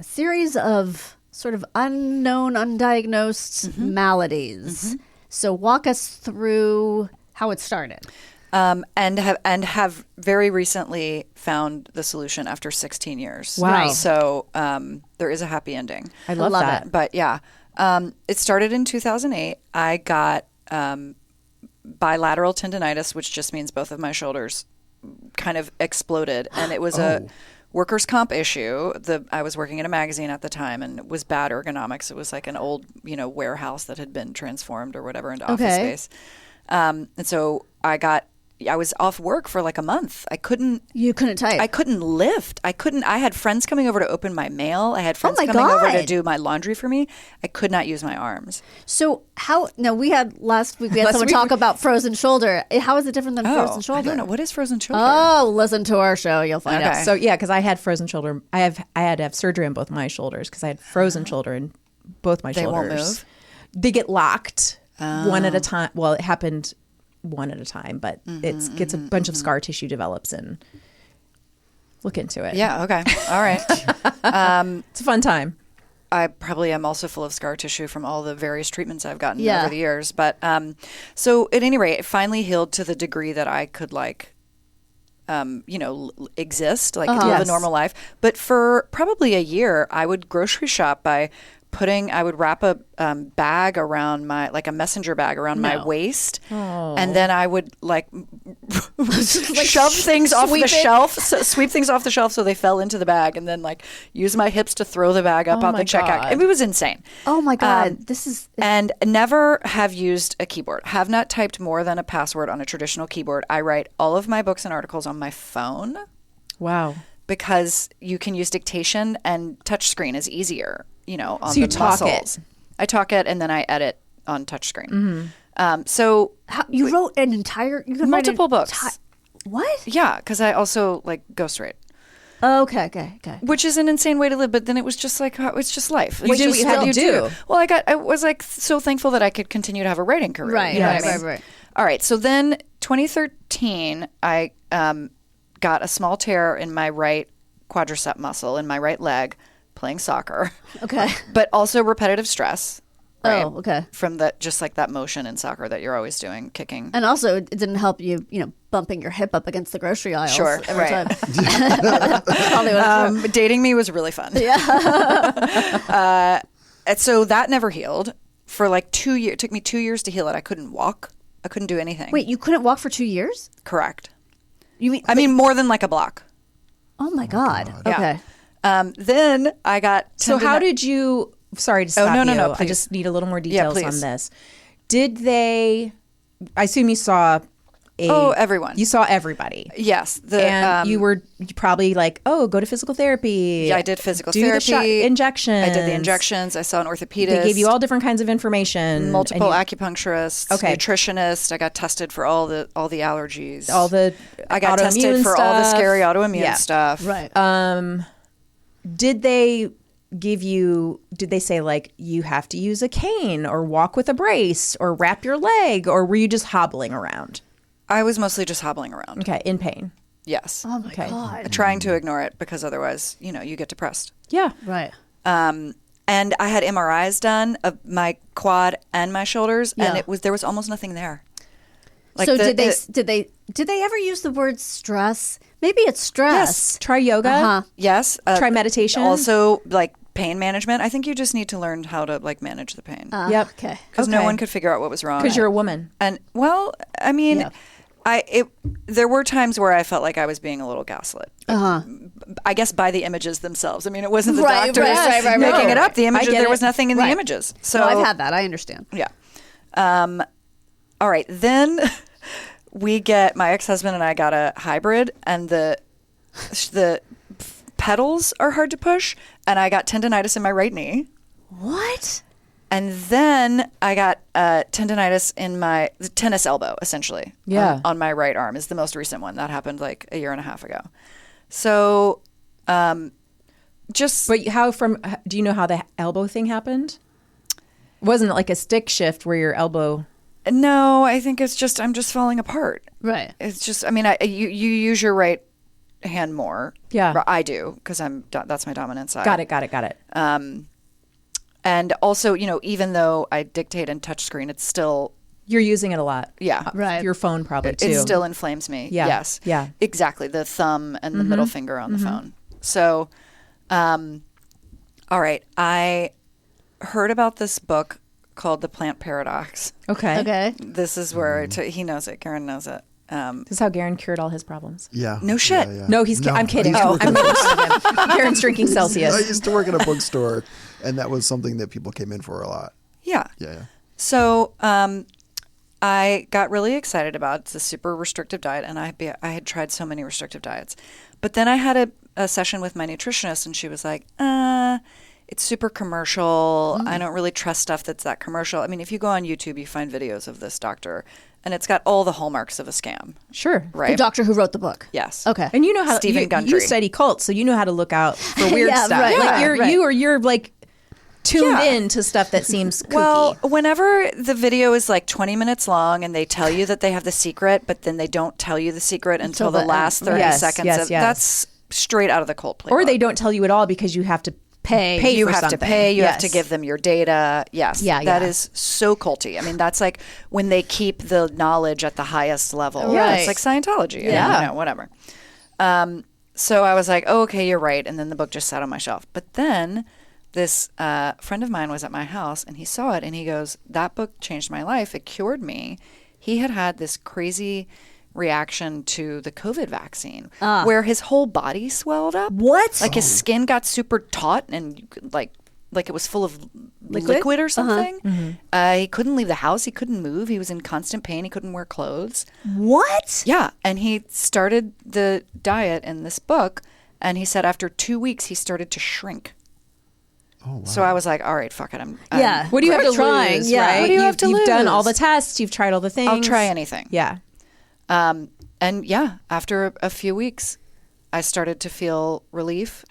series of sort of unknown, undiagnosed maladies. So walk us through how it started. And have very recently found the solution after 16 years. Wow. Right. So there is a happy ending. I love that. But yeah, it started in 2008. I got bilateral tendinitis, which just means both of my shoulders kind of exploded, and it was workers' comp issue. I was working in a magazine at the time, and it was bad ergonomics. It was like an old, warehouse that had been transformed or whatever into office space. And so I was off work for like a month. You couldn't type. I couldn't lift. I had friends coming over to open my mail. I had friends coming over to do my laundry for me. I could not use my arms. So last week we had someone talk about frozen shoulder. How is it different than frozen shoulder? I don't know. What is frozen shoulder? Oh, listen to our show. You'll find out. So yeah, because I had frozen shoulder. I had to have surgery on both my shoulders because I had frozen shoulder in both my shoulders. They won't move? They get locked one at a time. Well, it happened one at a time, but it gets a bunch of scar tissue develops and look into it. Yeah. Okay. All right. It's a fun time. I probably am also full of scar tissue from all the various treatments I've gotten over the years. But so at any rate, it finally healed to the degree that I could exist, live a normal life. But for probably a year, I would grocery shop by I would wrap a bag around a messenger bag around my waist, and then I would shove things off the shelf, sweep things off the shelf so they fell into the bag, and then use my hips to throw the bag up out the checkout. It was insane. Oh my God, and never have used a keyboard. Have not typed more than a password on a traditional keyboard. I write all of my books and articles on my phone. Wow. Because you can use dictation and touchscreen is easier, on so you the talk muscles. I talk it and then I edit on touchscreen. Mm-hmm. So you wrote an entire multiple books. What? Yeah, because I also ghostwrite. Oh, okay. Which is an insane way to live, but then it was just it's just life. You did what you had to do. Well, I was so thankful that I could continue to have a writing career. Right, right. All right, so then 2013, I got a small tear in my right quadricep muscle in my right leg playing soccer. Okay. But also repetitive stress. Right? Oh, okay. From that motion in soccer that you're always doing, kicking. And also it didn't help you, bumping your hip up against the grocery aisles every time. Dating me was really fun. Yeah. And so that never healed for 2 years. It took me 2 years to heal it. I couldn't walk. I couldn't do anything. Wait, you couldn't walk for 2 years? Correct. You mean? I mean, more than a block. Oh my God. Okay. Then I got. So how did you? Sorry to stop you. No, I just need a little more details on please. this. Did they? I assume you saw. Everyone. You saw everybody. Yes. And you were probably go to physical therapy. Yeah, I did physical do therapy. The injections. I did the injections. I saw an orthopedist. They gave you all different kinds of information. Multiple acupuncturists. Okay. Nutritionist. I got tested for all the allergies. I got tested for all the scary autoimmune stuff. Right. Did they say you have to use a cane or walk with a brace or wrap your leg, or were you just hobbling around? I was mostly just hobbling around. Okay, in pain. Yes. Oh my God. Trying to ignore it because otherwise, you get depressed. Yeah. Right. And I had MRIs done of my quad and my shoulders, and there was almost nothing there. So did they ever use the word stress? Maybe it's stress. Yes. Try yoga. Uh-huh. Yes. Try meditation. Also, pain management. I think you just need to learn how to manage the pain. Yep. Okay. Because no one could figure out what was wrong. Because you're a woman. And I mean, there were times where I felt like I was being a little gaslit. I guess by the images themselves. I mean, it wasn't the doctors making it up. The images, there was nothing in the images. So I've had that. I understand. Yeah. All right. Then my ex-husband and I got a hybrid, and the pedals are hard to push, and I got tendonitis in my right knee. What? And then I got tendonitis in my tennis elbow, essentially. Yeah. On my right arm is the most recent one. That happened a year and a half ago. So, But do you know how the elbow thing happened? Wasn't it a stick shift where your elbow? No, I think it's just I'm just falling apart. Right. It's just you use your right hand more. Yeah. I do because that's my dominant side. Got it. And also, even though I dictate and touchscreen, it's still... You're using it a lot. Yeah. Right. Your phone probably, too. It still inflames me. Yeah. Yes. Yeah. Exactly. The thumb and the middle finger on the phone. So, all right. I heard about this book called The Plant Paradox. Okay. Okay. This is where he knows it. Karen knows it. This is how Garen cured all his problems. Yeah. No shit. Yeah. No, I'm kidding. I'm making fun of him. Garen's drinking Celsius. I used to work in a bookstore, and that was something that people came in for a lot. Yeah. Yeah. So I got really excited about it. It's a super restrictive diet, and I had tried so many restrictive diets. But then I had a session with my nutritionist, and she was like, it's super commercial. I don't really trust stuff that's that commercial. I mean, if you go on YouTube, you find videos of this doctor, and it's got all the hallmarks of a scam. Sure. Right? The doctor who wrote the book. Yes. Okay. And you know how Stephen you Gundry. study cults, so you know how to look out for weird Yeah, stuff. right, Like right. you're like tuned in to stuff that seems kooky. Well, whenever the video is like 20 minutes long and they tell you that they have the secret, but then they don't tell you the secret until the the last end. 30 Yes, seconds. yes, yes. That's straight out of the cult playbook. or they don't tell you at all because you have to pay You for have something. to pay. You have to Yes. give them your data. Yes. Yeah, That yeah. is so culty. I mean, that's like when they keep the knowledge at the highest level. Right. It's like Scientology. Yeah. You know, whatever. So I was like, oh, okay, you're right. And then the book just sat on my shelf. But then this friend of mine was at my house and he saw it and he goes, that book changed my life. It cured me. He had this crazy reaction to the COVID vaccine where his whole body swelled up. What? Like his skin got super taut and you could, like it was full of liquid or something. He couldn't leave the house. He couldn't move. He was in constant pain. He couldn't wear clothes. What? Yeah. And he started the diet in this book. And he said after 2 weeks, he started to shrink. Oh, wow. So I was like, all right, fuck it. I'm Yeah. What do you have to Trying, lose? yeah. Right? What do you have to You've done lose? all the tests. You've tried all the things. I'll try anything. Yeah. And yeah, after a few weeks, I started to feel relief.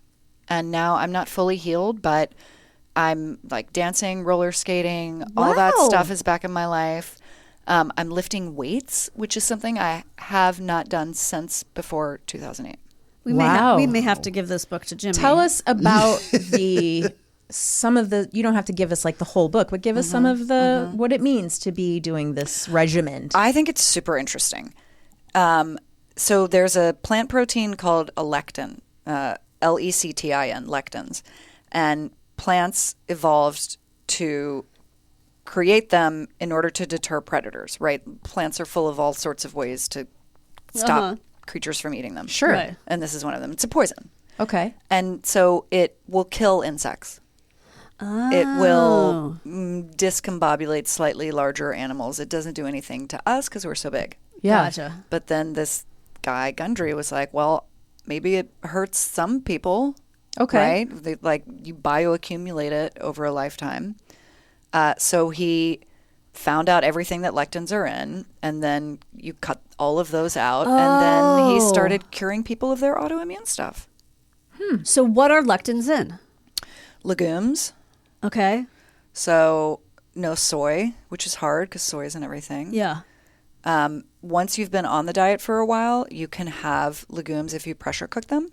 And now I'm not fully healed, but I'm like dancing, roller skating, all that Wow. stuff is back in my life. I'm lifting weights, which is something I have not done since before 2008. We Wow. may have to give this book to Jimmy. Tell us about some of the, you don't have to give us like the whole book, but give us some of the, what it means to be doing this regimen. I think it's super interesting. So there's a plant protein called a lectin, Lectin, lectins, and plants evolved to create them in order to deter predators, right? Plants are full of all sorts of ways to stop creatures from eating them. Sure. Right. And this is one of them. It's a poison. Okay. And so it will kill insects. It will discombobulate slightly larger animals. It doesn't do anything to us because we're so big. Yeah. Gotcha. But then this guy, Gundry, was like, well, maybe it hurts some people. Okay. Right? Like you bioaccumulate it over a lifetime. So he found out everything that lectins are in, and then you cut all of those out, and then he started curing people of their autoimmune stuff. So what are lectins in? Legumes. Okay. So no soy, which is hard because soy is in everything. Yeah. Once you've been on the diet for a while, you can have legumes if you pressure cook them.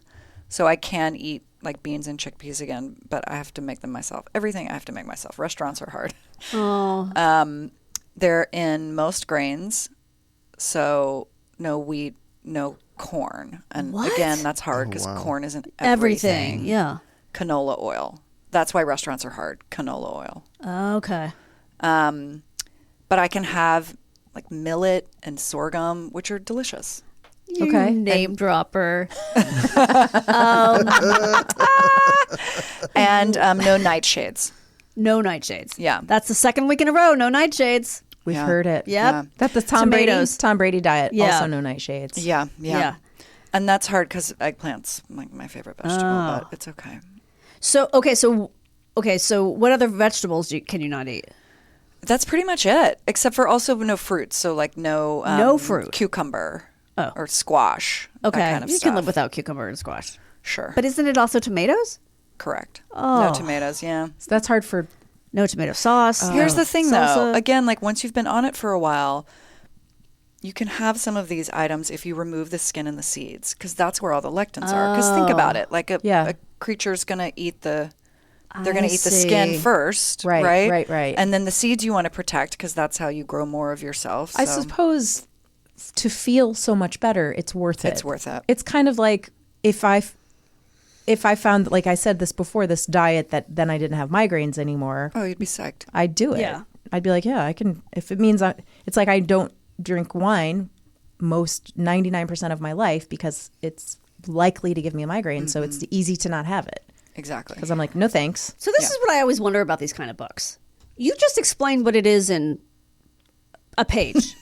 So I can eat like beans and chickpeas again, but I have to make them myself. Everything I have to make myself. Restaurants are hard. Oh. They're in most grains, so no wheat, no corn. And What? again, that's hard because corn isn't everything. Everything. Yeah. Canola oil. That's why restaurants are hard. Canola oil. Okay. But I can have like millet and sorghum, which are delicious. Okay. Name dropper. And no nightshades. No nightshades. Yeah. That's the second week in a row. No nightshades. We've Yeah. heard it. Yep. Yeah. That's the Tomatoes. Tom Brady diet. Yeah. Also no nightshades. Yeah. Yeah. And that's hard because eggplant's like my favorite vegetable, but it's okay. So what other vegetables can you not eat? That's pretty much it, except for also no fruits. So like no No fruit. cucumber Oh. or squash. Okay. that kind of You stuff. can live without cucumber and squash. Sure, But isn't it also tomatoes? correct. Oh. No tomatoes. Yeah. So that's hard for, No tomato sauce. Here's the thing, though. Salsa. Again, like once you've been on it for a while, you can have some of these items if you remove the skin and the seeds, because that's where all the lectins are. Because think about it, like a creature's gonna eat the. They're going to eat the skin see. first, Right, right? right. And then the seeds you want to protect because that's how you grow more of yourself. I so suppose to feel so much better, it's worth it. It's worth it. It's kind of like if I found, like I said this before, this diet that then I didn't have migraines anymore, Oh, you'd be psyched. I'd do it. Yeah. I'd be like, yeah, I can. If it means it's like I don't drink wine most 99% of my life because it's likely to give me a migraine. So it's easy to not have it. Exactly. Because I'm like, no thanks. So this is what I always wonder about these kind of books. You just explained what it is in a page.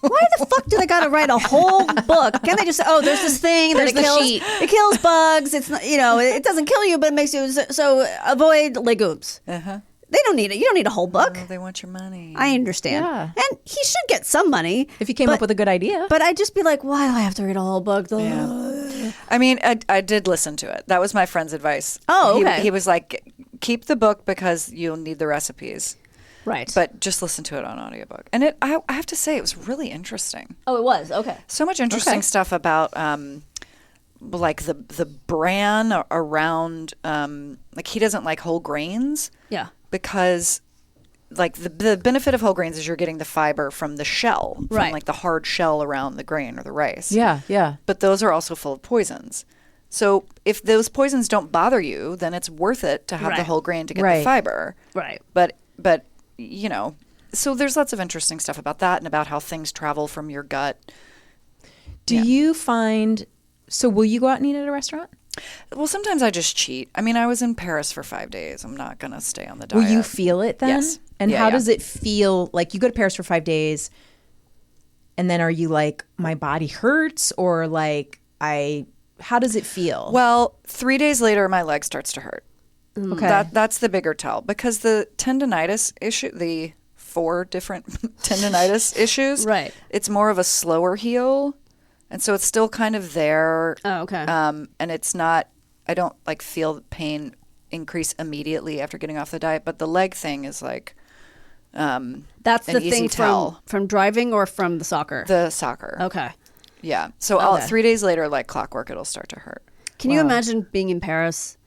Why the fuck do they got to write a whole book? Can't they just say, oh, there's this thing that it kills bugs. It's not, it doesn't kill you, but it makes you so avoid legumes. Uh-huh. They don't need it. You don't need a whole book. Oh, they want your money. I understand. Yeah. And he should get some money. If you came up with a good idea. But I'd just be like, why do I have to read a whole book? Yeah. I mean, I did listen to it. That was my friend's advice. Oh, okay. He was like, keep the book because you'll need the recipes. Right. But just listen to it on audiobook. And I have to say, it was really interesting. Oh, it was? Okay. So much interesting stuff about like the bran around, like he doesn't like whole grains. Yeah. Because like the benefit of whole grains is you're getting the fiber from the shell, from right. like the hard shell around the grain or the rice. Yeah, yeah. But those are also full of poisons. So if those poisons don't bother you, then it's worth it to have the whole grain to get the fiber. Right. But so there's lots of interesting stuff about that and about how things travel from your gut. Do you find, so will you go out and eat at a restaurant? Well, sometimes I just cheat. I mean, I was in Paris for 5 days. I'm not going to stay on the diet. Will you feel it then? Yes. And how does it feel? Like you go to Paris for 5 days and then are you like, my body hurts or like how does it feel? Well, 3 days later, my leg starts to hurt. Okay. That's the bigger tell because the tendinitis issue, the 4 different tendinitis issues, right. It's more of a slower heal. And so it's still kind of there. Oh, okay. And it's not, I don't like feel pain increase immediately after getting off the diet, but the leg thing is like, that's the thing from driving or from the soccer? The soccer. Okay. Yeah. So 3 days later, like clockwork, it'll start to hurt. Can you imagine being in Paris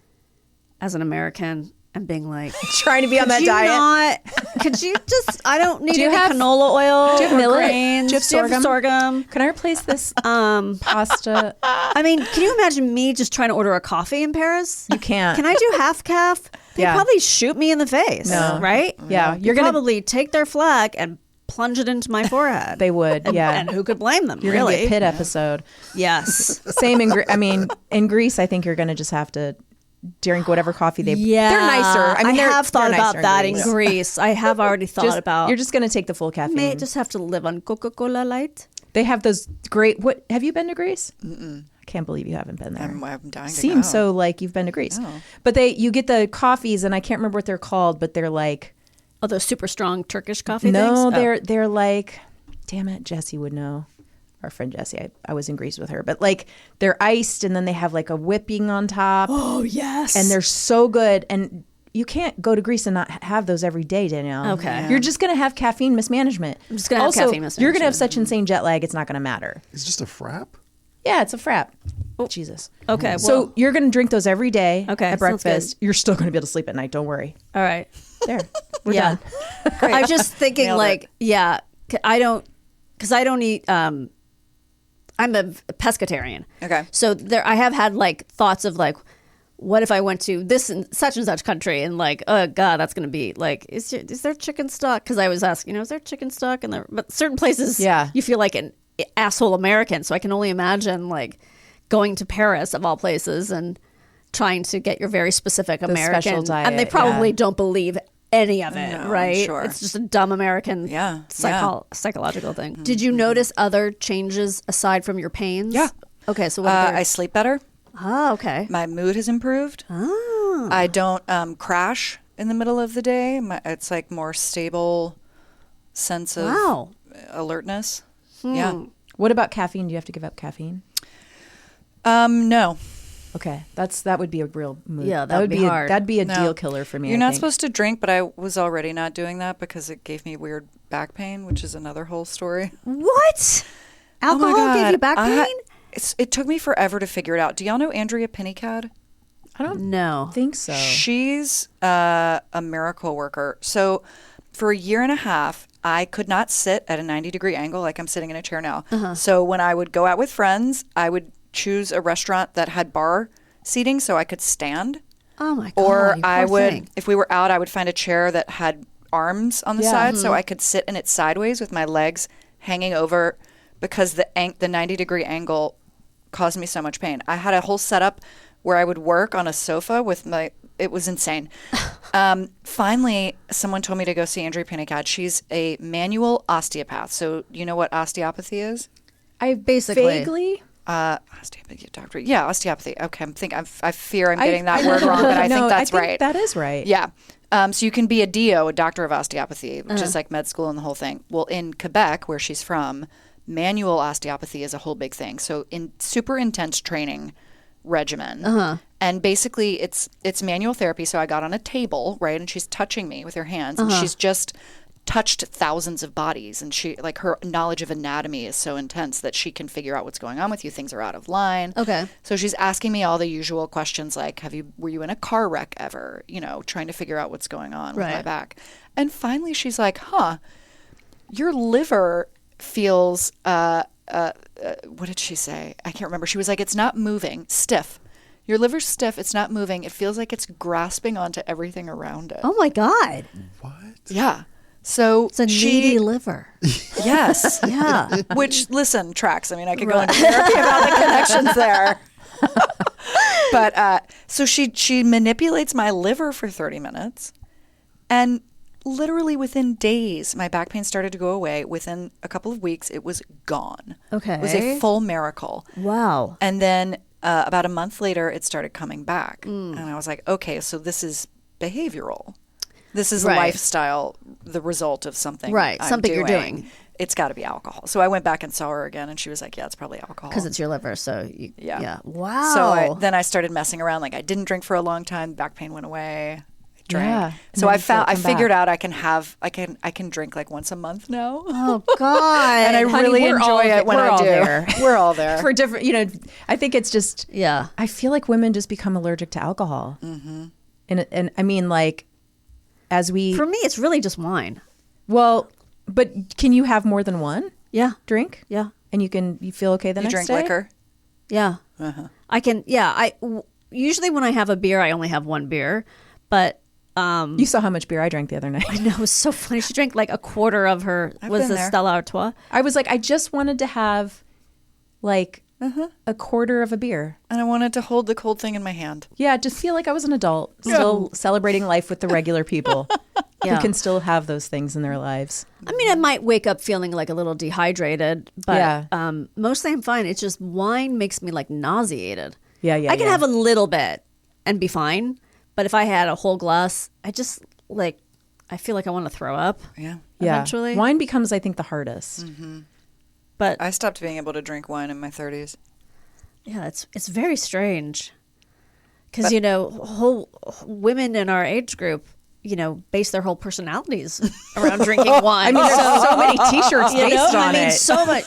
as an American and being like trying to be on that diet? Could you just? I don't need any canola oil. Do you have millet? Grains. Do you have sorghum? Can I replace this pasta? I mean, can you imagine me just trying to order a coffee in Paris? You can't. Can I do half calf? They'd probably shoot me in the face. No. Right? Yeah. You're gonna probably take their flag and plunge it into my forehead. They would. Yeah. And who could blame them? You're really? Gonna get Pitt episode. Yes. Same in Greece. I think you're gonna just have to drink whatever coffee they're nicer. I mean, I have thought about that in Greece. I have already thought about. You're just going to take the full caffeine. May just have to live on Coca-Cola Light. They have those great. What have you been to Greece? I can't believe you haven't been there. I'm dying to Seems go. so like you've been to Greece. Oh. But you get the coffees, and I can't remember what they're called, but they're like those super strong Turkish coffee things. No, they're like, damn it, Jessie would know. Our friend Jessie, I was in Greece with her, but like they're iced and then they have like a whipping on top. Oh yes, and they're so good. And you can't go to Greece and not have those every day, Danielle. Okay, you're just gonna have caffeine mismanagement. I'm just gonna have caffeine mismanagement. You're gonna have such insane jet lag, it's not gonna matter. It's just a frap. Yeah, it's a frap. Oh Jesus. Okay, well, so you're gonna drink those every day. Okay, at breakfast. You're still gonna be able to sleep at night. Don't worry. All right, there, we're done. I'm just thinking I don't eat. I'm a pescatarian. Okay. So I have had like thoughts of like, what if I went to this and such country and like, oh God, that's going to be like, is there chicken stock? Because I was asking, is there chicken stock in there? But certain places, you feel like an asshole American. So I can only imagine like going to Paris of all places and trying to get your very specific American special diet, and they probably don't believe any of it, No, right? sure. It's just a dumb American psychological thing. Did you notice other changes aside from your pains? Yeah. Okay, so what I sleep better. Oh, okay. My mood has improved. Oh. I don't crash in the middle of the day. It's like more stable sense of alertness. Yeah. What about caffeine? Do you have to give up caffeine? No. Okay, that would be a real mood. Yeah, that would be hard. That'd be a deal killer for me. You're not supposed to drink, but I was already not doing that because it gave me weird back pain, which is another whole story. What? Alcohol gave you back pain? It took me forever to figure it out. Do y'all know Andrea Pennycad? I don't know. Think so. She's a miracle worker. So for a year and a half, I could not sit at a 90-degree angle like I'm sitting in a chair now. Uh-huh. So when I would go out with friends, I would choose a restaurant that had bar seating so I could stand. Oh my God. Or I would, if we were out, I would find a chair that had arms on the side so I could sit in it sideways with my legs hanging over because the 90-degree angle caused me so much pain. I had a whole setup where I would work on a sofa with it was insane. Finally, someone told me to go see Andrea Panicad. She's a manual osteopath. So you know what osteopathy is? I basically vaguely. Osteopathy, doctor. Yeah, osteopathy. Okay, I fear I'm getting that word wrong, but I think that's right. That is right. Yeah. So you can be a DO, a doctor of osteopathy, which is like med school and the whole thing. Well, in Quebec, where she's from, manual osteopathy is a whole big thing. So in super intense training regimen. And basically it's manual therapy. So I got on a table, right? And she's touching me with her hands. And she's just touched thousands of bodies. And she, like, her knowledge of anatomy is so intense that she can figure out what's going on with you. Things are out of line. Okay. So she's asking me all the usual questions like, were you in a car wreck ever? You know, trying to figure out what's going on with my back. And finally she's like, your liver feels, what did she say? I can't remember. She was like, it's not moving, stiff. Your liver's stiff. It's not moving. It feels like it's grasping onto everything around it. Oh my God. What? Yeah. So it's a needy liver. Yes. Yeah. Which, listen, tracks. I mean, I could go into therapy about the connections there. But so she manipulates my liver for 30 minutes, and literally within days, my back pain started to go away. Within a couple of weeks, it was gone. Okay. It was a full miracle. Wow. And then about a month later, it started coming back. And I was like, okay, so this is behavioral. This is lifestyle, the result of something something you're doing. It's got to be alcohol. So I went back and saw her again, and she was like, yeah, it's probably alcohol. Because it's your liver, so yeah. Wow. So then I started messing around. Like, I didn't drink for a long time. Back pain went away. I drank. Yeah. So I figured out I can drink like once a month now. Oh God. And I really enjoy it when I do. There. We're all there. For different, I think it's just, I feel like women just become allergic to alcohol. Mm-hmm. And I mean, like, for me, it's really just wine. Well, but can you have more than one? Yeah. Drink? Yeah. And you feel okay the next day? You drink liquor? Yeah. I can. Yeah. Usually when I have a beer, I only have one beer, but you saw how much beer I drank the other night. I know, it was so funny. She drank like a quarter of her Stella Artois. I was like, I just wanted to have like a quarter of a beer. And I wanted to hold the cold thing in my hand. Yeah, just feel like I was an adult, still celebrating life with the regular people who can still have those things in their lives. I mean, I might wake up feeling like a little dehydrated, but mostly I'm fine. It's just wine makes me like nauseated. Yeah. I can have a little bit and be fine, but if I had a whole glass, I just like, I feel like I want to throw up. Yeah. Eventually. Wine becomes, I think, the hardest. Mm-hmm. But I stopped being able to drink wine in my 30s. Yeah, it's very strange. Because, whole women in our age group, base their whole personalities around drinking wine. I mean, there's so many T-shirts based on it. So much,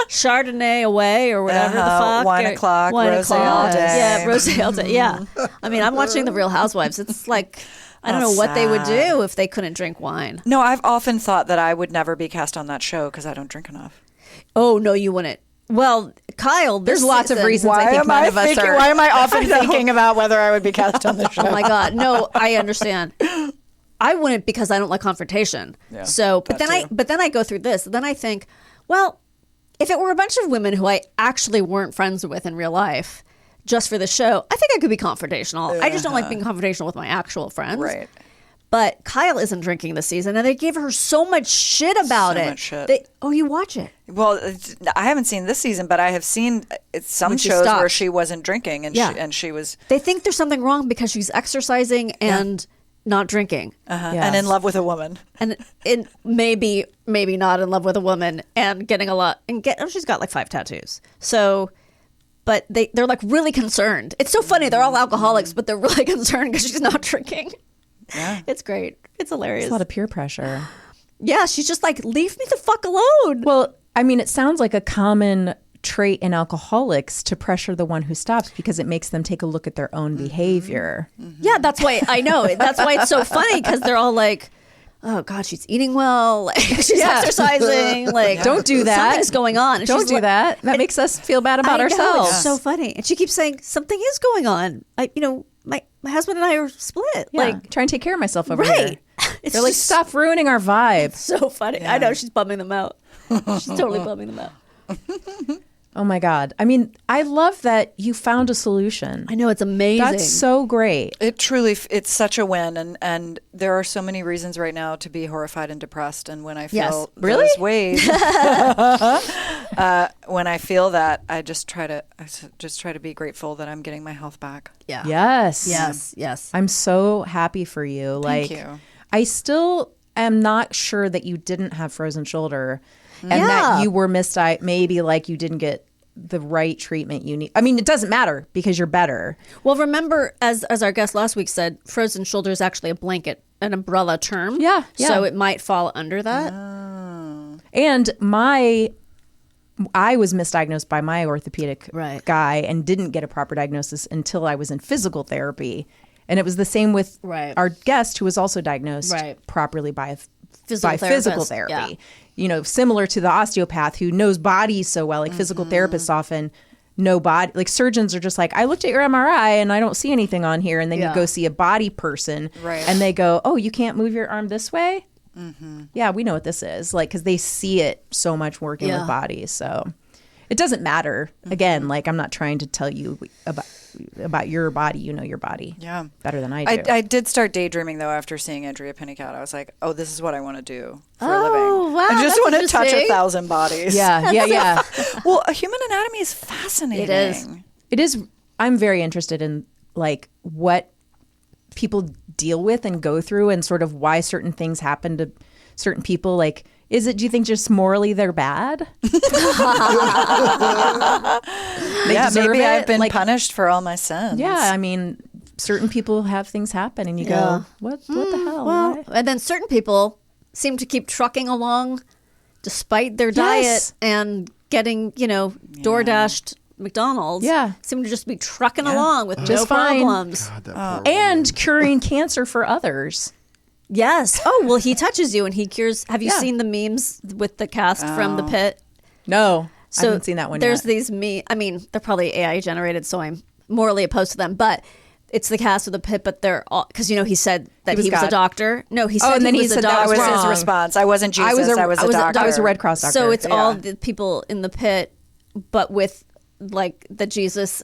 Chardonnay away or whatever the fuck. Wine o'clock, rosé all day. Yeah, rosé all day, yeah. I mean, I'm watching The Real Housewives. It's like, I don't know what they would do if they couldn't drink wine. No, I've often thought that I would never be cast on that show because I don't drink enough. Oh, no, you wouldn't. Well, Kyle, there's lots of reasons I think none of us are. Why am I often thinking about whether I would be cast on the show? Oh my God. No, I understand. I wouldn't because I don't like confrontation. Yeah, so, but then I go through this. Then I think, well, if it were a bunch of women who I actually weren't friends with in real life, just for the show, I think I could be confrontational. I just don't like being confrontational with my actual friends. Right. But Kyle isn't drinking this season, and they gave her so much shit about it. So much shit. You watch it? Well, I haven't seen this season, but I have seen some shows where she wasn't drinking, and she was. They think there's something wrong because she's exercising and not drinking, and in love with a woman, and maybe not in love with a woman, and getting a lot. She's got like 5 tattoos, so. But they're like really concerned. It's so funny. They're all alcoholics, but they're really concerned because she's not drinking. Yeah. It's great. It's hilarious. It's a lot of peer pressure. Yeah, she's just like, leave me the fuck alone. Well, I mean, it sounds like a common trait in alcoholics to pressure the one who stops because it makes them take a look at their own behavior. Mm-hmm. Yeah, that's why I know. That's why it's so funny because they're all like, oh God, she's eating well. Like, she's exercising. Like, don't do that. Something's going on. And don't do that. That makes us feel bad about ourselves. It's so funny. And she keeps saying, something is going on. My husband and I are split. Yeah, like, try and take care of myself over here. They're like, stop ruining our vibe. So funny. Yeah. I know, she's bumming them out. She's totally bumming them out. Oh my God. I mean, I love that you found a solution. I know, it's amazing. That's so great. It truly, it's such a win. And there are so many reasons right now to be horrified and depressed. And when I feel those ways, when I feel that, I just try to be grateful that I'm getting my health back. Yeah. Yes. I'm so happy for you. Thank you. I still am not sure that you didn't have frozen shoulder and that you were maybe like you didn't get the right treatment you need. I mean, it doesn't matter because you're better. Well, remember, as our guest last week said, frozen shoulder is actually a blanket, an umbrella term. Yeah. So it might fall under that. Oh. And I was misdiagnosed by my orthopedic guy and didn't get a proper diagnosis until I was in physical therapy. And it was the same with our guest who was also diagnosed properly by physical therapy. Yeah. You know, similar to the osteopath who knows bodies so well, like physical therapists often know body. Like surgeons are just like, I looked at your MRI and I don't see anything on here. And then you go see a body person and they go, oh, you can't move your arm this way? Mm-hmm. Yeah, we know what this is. Like, because they see it so much working with bodies. So it doesn't matter. Again, like I'm not trying to tell you about your body. You know your body better than I do. I did start daydreaming though after seeing Andrea Pennycat. I was like, oh, this is what I want to do for a living. Wow, I just want to touch 1,000 bodies. Yeah. Well, human anatomy is fascinating. It is. I'm very interested in like what people deal with and go through and sort of why certain things happen to certain people. Like, do you think just morally they're bad? Maybe I've been punished for all my sins. Yeah, I mean, certain people have things happen and you go, what the hell? Well, and then certain people seem to keep trucking along despite their diet and getting, DoorDashed McDonald's. Yeah. Seem to just be trucking along with no problems. God, and curing cancer for others. Yes. Oh, well, he touches you and he cures. Have you seen the memes with the cast from The Pit? No, I haven't seen that one there's yet. These I mean, they're probably AI generated, so I'm morally opposed to them. But it's the cast of The Pit, but they're all, because, he said that he was a doctor. No, he said and then he was a said doctor. that was his response. I wasn't Jesus. I was a doctor. I was a Red Cross doctor. So it's all the people in the pit, but with like the Jesus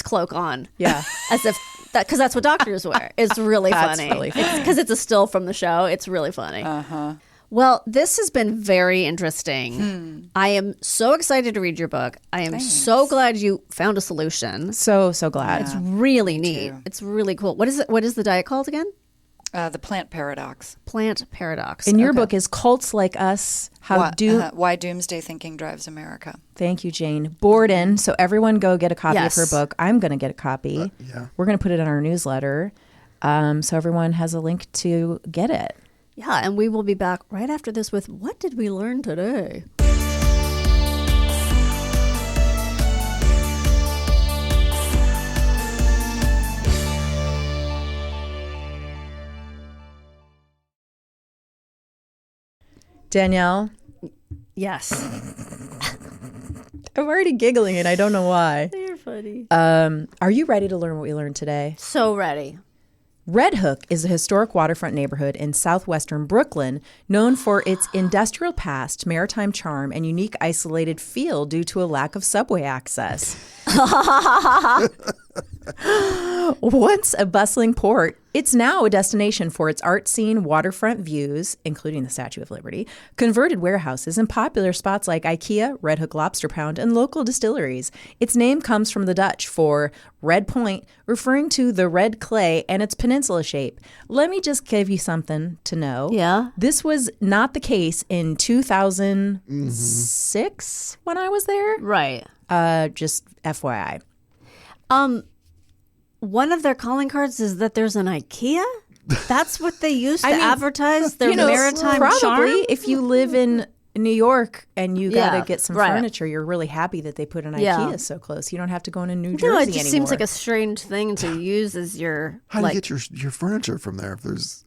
cloak on. Yeah. As if because that's what doctors wear. It's really funny. Really funny. Because it's a still from the show. It's really funny. Well, this has been very interesting. I am so excited to read your book. I am so glad you found a solution. So glad. It's really neat. It's really cool. What is it? What is the diet called again? The Plant Paradox. Plant Paradox. And your book is Cults Like Us, Why Doomsday Thinking Drives America. Thank you, Jane Borden. So everyone go get a copy of her book. I'm going to get a copy. We're going to put it in our newsletter. So everyone has a link to get it. Yeah, and we will be back right after this with What Did We Learn Today? Danielle? Yes. I'm already giggling and I don't know why. You're funny. Are you ready to learn what we learned today? So ready. Red Hook is a historic waterfront neighborhood in southwestern Brooklyn known for its industrial past, maritime charm, and unique isolated feel due to a lack of subway access. Once a bustling port, it's now a destination for its art scene, waterfront views, including the Statue of Liberty, converted warehouses, and popular spots like IKEA, Red Hook Lobster Pound, and local distilleries. Its name comes from the Dutch for Red Point, referring to the red clay and its peninsula shape. Let me just give you something to know. Yeah. This was not the case in 2006 when I was there. Right. Just FYI. One of their calling cards is that there's an IKEA. That's what they use to advertise their maritime probably charm. If you live in New York and you got to get some furniture, you're really happy that they put an IKEA so close. You don't have to go into New Jersey anymore. No, it just seems like a strange thing to use as your. How do you get your furniture from there if there's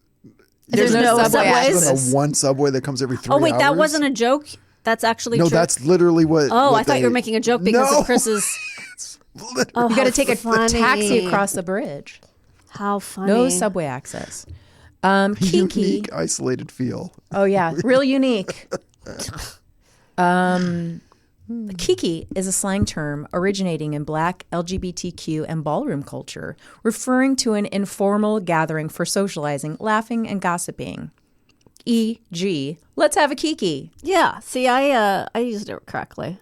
no subways? A one subway that comes every 3 hours? Oh wait, that wasn't a joke. That's actually no. true. That's literally what. Oh, what I thought you were making a joke because of Chris's. Oh, you got to take a taxi across the bridge. How funny! No subway access. Kinky, unique, isolated feel. Oh yeah, real unique. Kiki is a slang term originating in Black LGBTQ and ballroom culture, referring to an informal gathering for socializing, laughing, and gossiping. E.g., let's have a Kiki. Yeah. See, I used it correctly.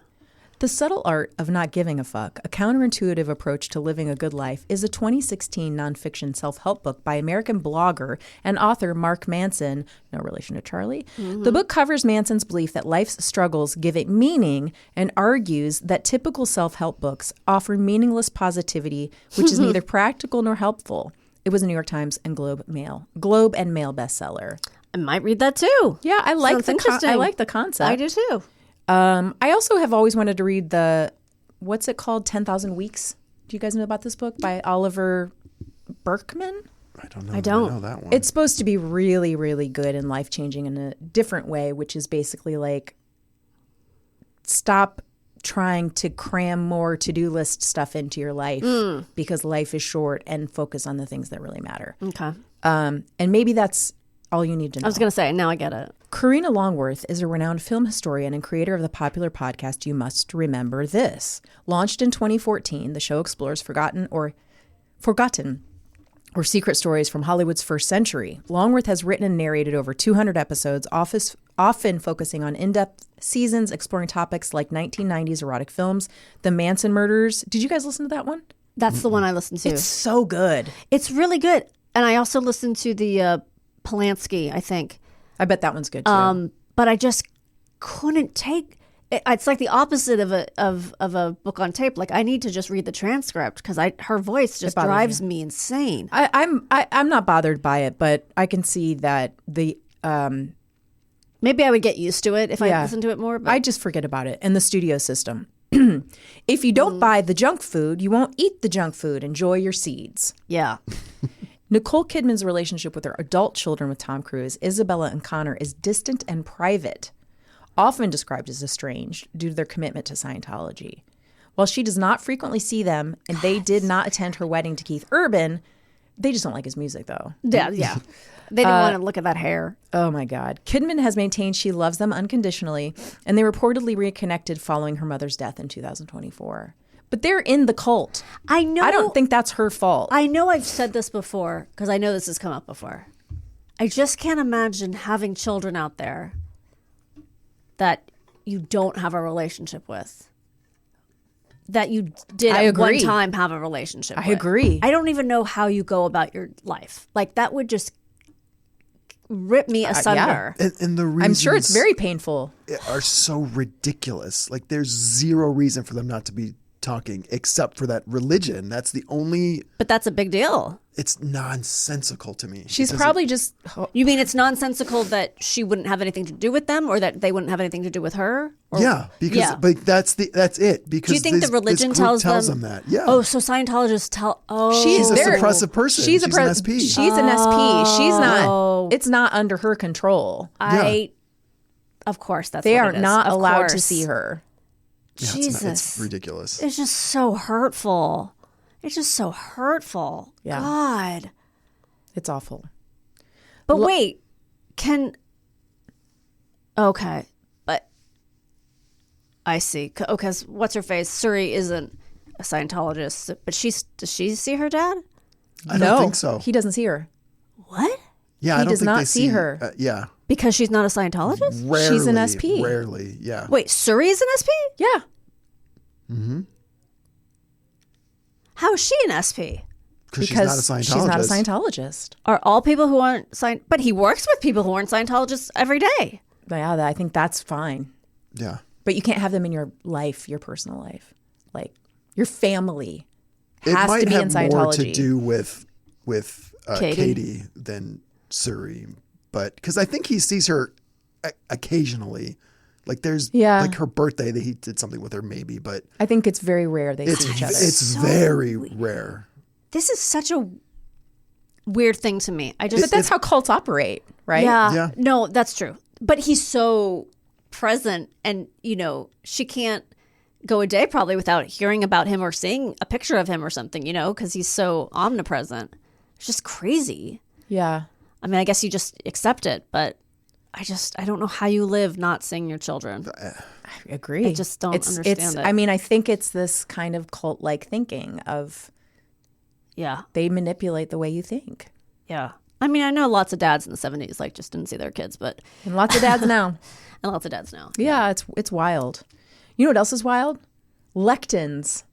The Subtle Art of Not Giving a Fuck, a counterintuitive approach to living a good life, is a 2016 nonfiction self-help book by American blogger and author Mark Manson, no relation to Charlie. The book covers Manson's belief that life's struggles give it meaning and argues that typical self-help books offer meaningless positivity, which is neither practical nor helpful. It was a New York Times and Globe and Mail bestseller. I might read that too. Yeah, I like the concept. I do too. I also have always wanted to read what's it called? 10,000 Weeks. Do you guys know about this book by Oliver Berkman? I don't know. I don't. know that one. It's supposed to be really, really good and life-changing in a different way, which is basically like stop trying to cram more to-do list stuff into your life because life is short and focus on the things that really matter. Okay. And maybe that's all you need to know. I was going to say, now I get it. Karina Longworth is a renowned film historian and creator of the popular podcast You Must Remember This. Launched in 2014, the show explores forgotten or secret stories from Hollywood's first century. Longworth has written and narrated over 200 episodes, often focusing on in-depth seasons, exploring topics like 1990s erotic films, the Manson murders. Did you guys listen to that one? That's the one I listened to. It's so good. It's really good. And I also listened to the Polanski, I think. I bet that one's good too. But I just couldn't take it. It's like the opposite of a book on tape. Like I need to just read the transcript because her voice just drives me insane. I'm not bothered by it, but I can see that the maybe I would get used to it if I listened to it more. But I just forget about it and the studio system. If you don't buy the junk food, you won't eat the junk food. Enjoy your seeds. Yeah. Nicole Kidman's relationship with her adult children with Tom Cruise, Isabella and Connor, is distant and private, often described as estranged due to their commitment to Scientology. While she does not frequently see them, and they did not attend her wedding to Keith Urban, they just don't like his music, though. Yeah. They didn't want to look at that hair. Oh, my God. Kidman has maintained she loves them unconditionally, and they reportedly reconnected following her mother's death in 2024. But they're in the cult. I know. I don't think that's her fault. I know I've said this before because I know this has come up before. I just can't imagine having children out there that you don't have a relationship with. That you did at one time have a relationship with. I agree. I don't even know how you go about your life. Like that would just rip me asunder. And the reasons I'm sure it's very painful. Are so ridiculous. Like there's zero reason for them not to be talking except for that religion. That's the only. But that's a big deal. It's nonsensical to me. She's probably just. You mean it's nonsensical that she wouldn't have anything to do with them, or that they wouldn't have anything to do with her? Or, because but that's it. Because do you think the religion tells them that? Yeah. Oh, so Scientologists tell. Oh, she's a suppressive person. She's an SP. She's an SP. She's not. It's not under her control. Of course, that's they what are it is. not of allowed course. to see her. Yeah, Jesus, it's ridiculous. It's just so hurtful. It's just so hurtful. Yeah. God, it's awful. But wait, okay, but I see. Because what's her face? Suri isn't a Scientologist, but does she see her dad? I don't think so. He doesn't see her. What? Yeah, he I don't does think not they see her. Yeah. Because she's not a Scientologist? Rarely, she's an SP. Rarely, yeah. Wait, Suri is an SP? Yeah. Mm-hmm. How is she an SP? Because she's not a Scientologist. She's not a Scientologist. Are all people who aren't But he works with people who aren't Scientologists every day. Yeah, I think that's fine. Yeah. But you can't have them in your life, your personal life. Like, your family has to be in Scientology. It might have more to do with Katie than Suri. But because I think he sees her occasionally. Like there's like her birthday that he did something with her maybe, but I think it's very rare they see each other. It's very rare. This is such a weird thing to me. But that's how cults operate, right? Yeah. No, that's true. But he's so present, and she can't go a day probably without hearing about him or seeing a picture of him or something, because he's so omnipresent. It's just crazy. Yeah. I mean, I guess you just accept it, but I don't know how you live not seeing your children. I agree. I just don't understand it. I mean, I think it's this kind of cult-like thinking of they manipulate the way you think. Yeah. I mean, I know lots of dads in the 70s like just didn't see their kids, but and lots of dads now. And lots of dads now. Yeah, it's wild. You know what else is wild? Lectins.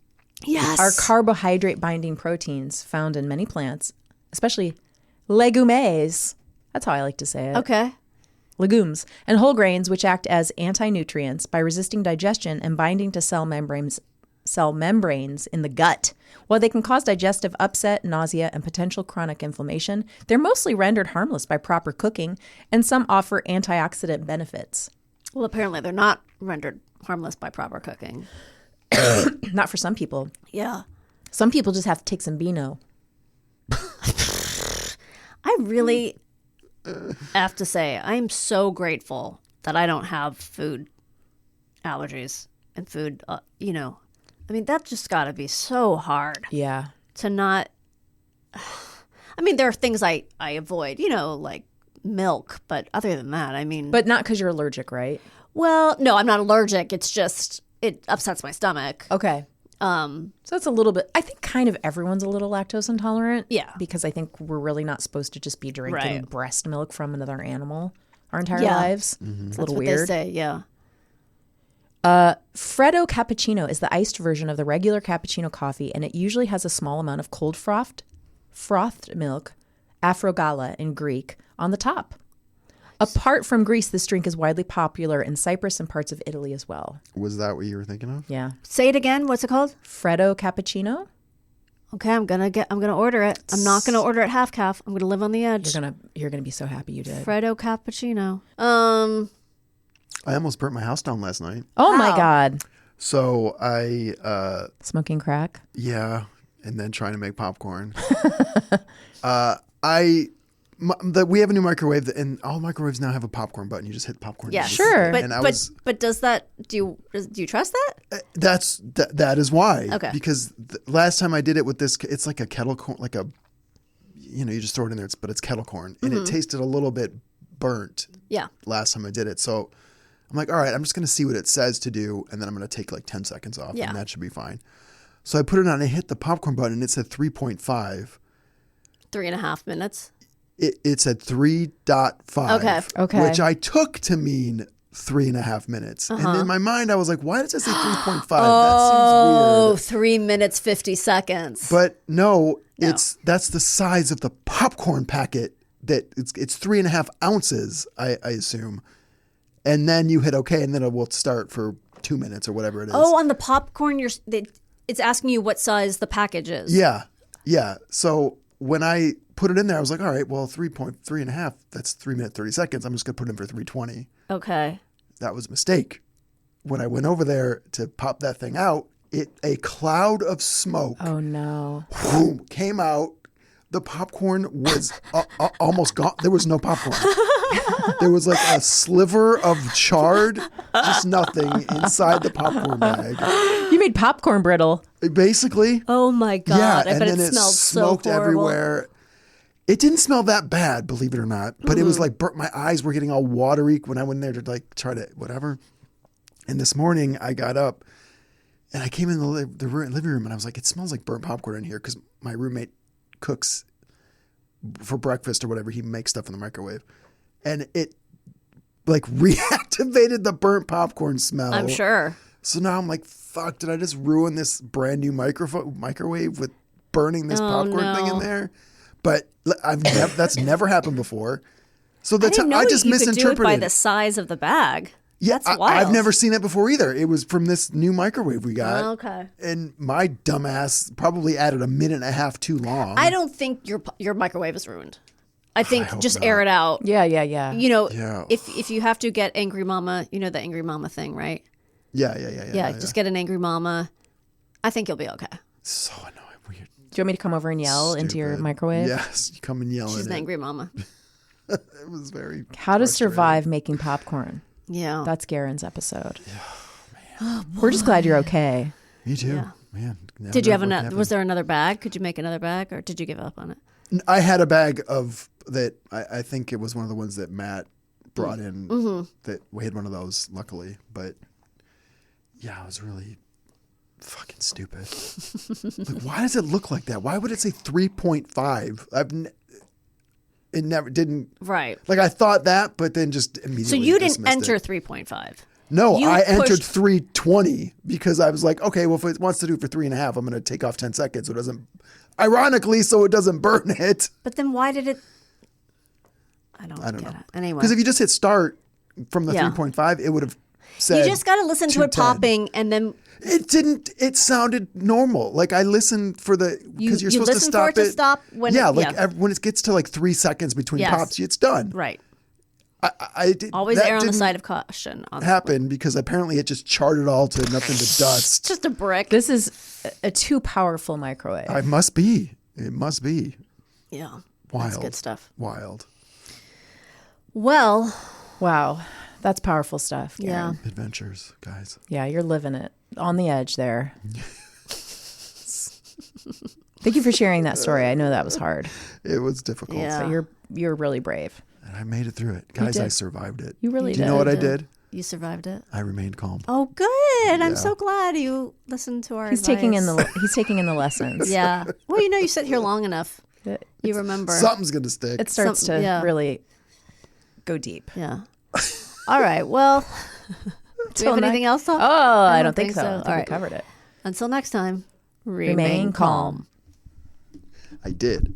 Yes. Are carbohydrate-binding proteins found in many plants, especially legumes. That's how I like to say it. Okay. Legumes and whole grains, which act as anti-nutrients by resisting digestion and binding to cell membranes in the gut. While they can cause digestive upset, nausea, and potential chronic inflammation, they're mostly rendered harmless by proper cooking, and some offer antioxidant benefits. Well, apparently they're not rendered harmless by proper cooking. Not for some people. Yeah. Some people just have to take some Beano. I really have to say, I'm so grateful that I don't have food allergies and food, I mean, that's just got to be so hard. Yeah. To not, I mean, there are things I avoid, like milk, but other than that, I mean. But not because you're allergic, right? Well, no, I'm not allergic. It's just, it upsets my stomach. Okay. So it's a little bit, I think kind of everyone's a little lactose intolerant. Yeah. Because I think we're really not supposed to just be drinking breast milk from another animal our entire lives. Mm-hmm. It's a little That's weird. what they say, yeah. Freddo cappuccino is the iced version of the regular cappuccino coffee, and it usually has a small amount of cold frothed milk, afrogala in Greek, on the top. Apart from Greece, this drink is widely popular in Cyprus and parts of Italy as well. Was that what you were thinking of? Yeah. Say it again. What's it called? Freddo cappuccino. Okay, I'm gonna order it. I'm not gonna order it half calf. I'm gonna live on the edge. You're gonna be so happy you did. Freddo cappuccino. I almost burnt my house down last night. Oh my God. So I Smoking crack. yeah, and then trying to make popcorn. We have a new microwave, and all microwaves now have a popcorn button. You just hit popcorn. Yeah, sure. But does that do you trust that? That is why. Okay. Because last time I did it with this, it's like a kettle corn, like a, you just throw it in there, but it's kettle corn, and it tasted a little bit burnt. Yeah. Last time I did it, so I'm like, all right, I'm just going to see what it says to do, and then I'm going to take like 10 seconds off, and that should be fine. So I put it on and hit the popcorn button, and it said 3.5. 3.5 minutes. It said 3.5. Okay. Which I took to mean 3.5 minutes. And in my mind, I was like, why does it say 3.5? Oh, that seems weird. 3 minutes, 50 seconds. But no, that's the size of the popcorn packet. That it's 3.5 ounces, I assume. And then you hit OK, and then it will start for 2 minutes or whatever it is. Oh, on the popcorn, it's asking you what size the package is. Yeah. Yeah. So when I put it in there, I was like, all right, well, 3.5, that's 3 minutes, 30 seconds. I'm just going to put it in for 3:20. Okay. That was a mistake. When I went over there to pop that thing out, a cloud of smoke came out. The popcorn was almost gone. There was no popcorn. There was like a sliver of charred, just nothing inside the popcorn bag. You made popcorn brittle. Basically. Oh my God. Yeah, I and bet then it smelled smoked so horrible. everywhere. It didn't smell that bad, believe it or not. But it was like my eyes were getting all watery when I went in there to like try to whatever. And this morning I got up and I came in the living room and I was like, it smells like burnt popcorn in here because my roommate cooks for breakfast or whatever. He makes stuff in the microwave. And it like reactivated the burnt popcorn smell. I'm sure. So now I'm like, fuck, did I just ruin this brand new microwave with burning this popcorn thing in there? But that's never happened before. So I just you misinterpreted. could do it by the size of the bag. Yeah, that's wild. I've never seen it before either. It was from this new microwave we got. Okay. And my dumbass probably added a minute and a half too long. I don't think your microwave is ruined. I think hope just not. air it out. Yeah. If you have to get Angry Mama, the Angry Mama thing, right? Yeah. Just get an Angry Mama. I think you'll be okay. So annoying. Weird. Do you want me to come over and yell into your microwave? Yes, you come and yell. She's an Angry Mama. It was very. How to survive making popcorn. Yeah. That's Garen's episode. We're just glad you're okay. Me too. Yeah. Man. Did you have another? Was there another bag? Could you make another bag, or did you give up on it? I had a bag of that. I think it was one of the ones that Matt brought in that we had one of those, luckily. But yeah, it was really fucking stupid. Like, why does it look like that? Why would it say 3.5? It never didn't. Right. Like, I thought that, but then just immediately. So you didn't dismissed enter it. 3.5. No, You I entered pushed- 320 because I was like, okay, well, if it wants to do it for 3.5, I'm going to take off 10 seconds so it doesn't. Ironically, so it doesn't burn it. But then why did it? I don't know. get it. Anyway. Because if you just hit start from the Yeah. 3.5, it would have said. You just got to listen to it 210. popping and then. It didn't. It sounded normal. Like I listened for the because you're you supposed to listen stop for it to stop when yeah, it- like yeah. when it gets to like 3 seconds between Yes. pops, it's done. Right. I did, Always that err on the didn't side of caution. happen because apparently it just charted all to nothing but dust. Just a brick. This is a too powerful microwave. It must be. It must be. Yeah. Wild. That's good stuff. Wild. Well, Wow. That's powerful stuff. yeah. Karen. Adventures, guys. Yeah, you're living it on the edge there. Thank you for sharing that story. I know that was hard, It was difficult. Yeah. but you're really brave. And I made it through it. Guys, did. I survived it. You really Do you did. know what I did? You survived it. I remained calm. Oh, good. I'm so glad you listened to our He's advice. taking in the lessons. Yeah. Well, you sit here long enough. You remember. Something's going to stick. It starts Some- to yeah. really go deep. Yeah. All right. Well, do you have anything else? Oh, I don't think so. I think All we right. covered it. Until next time, Remain calm. I did.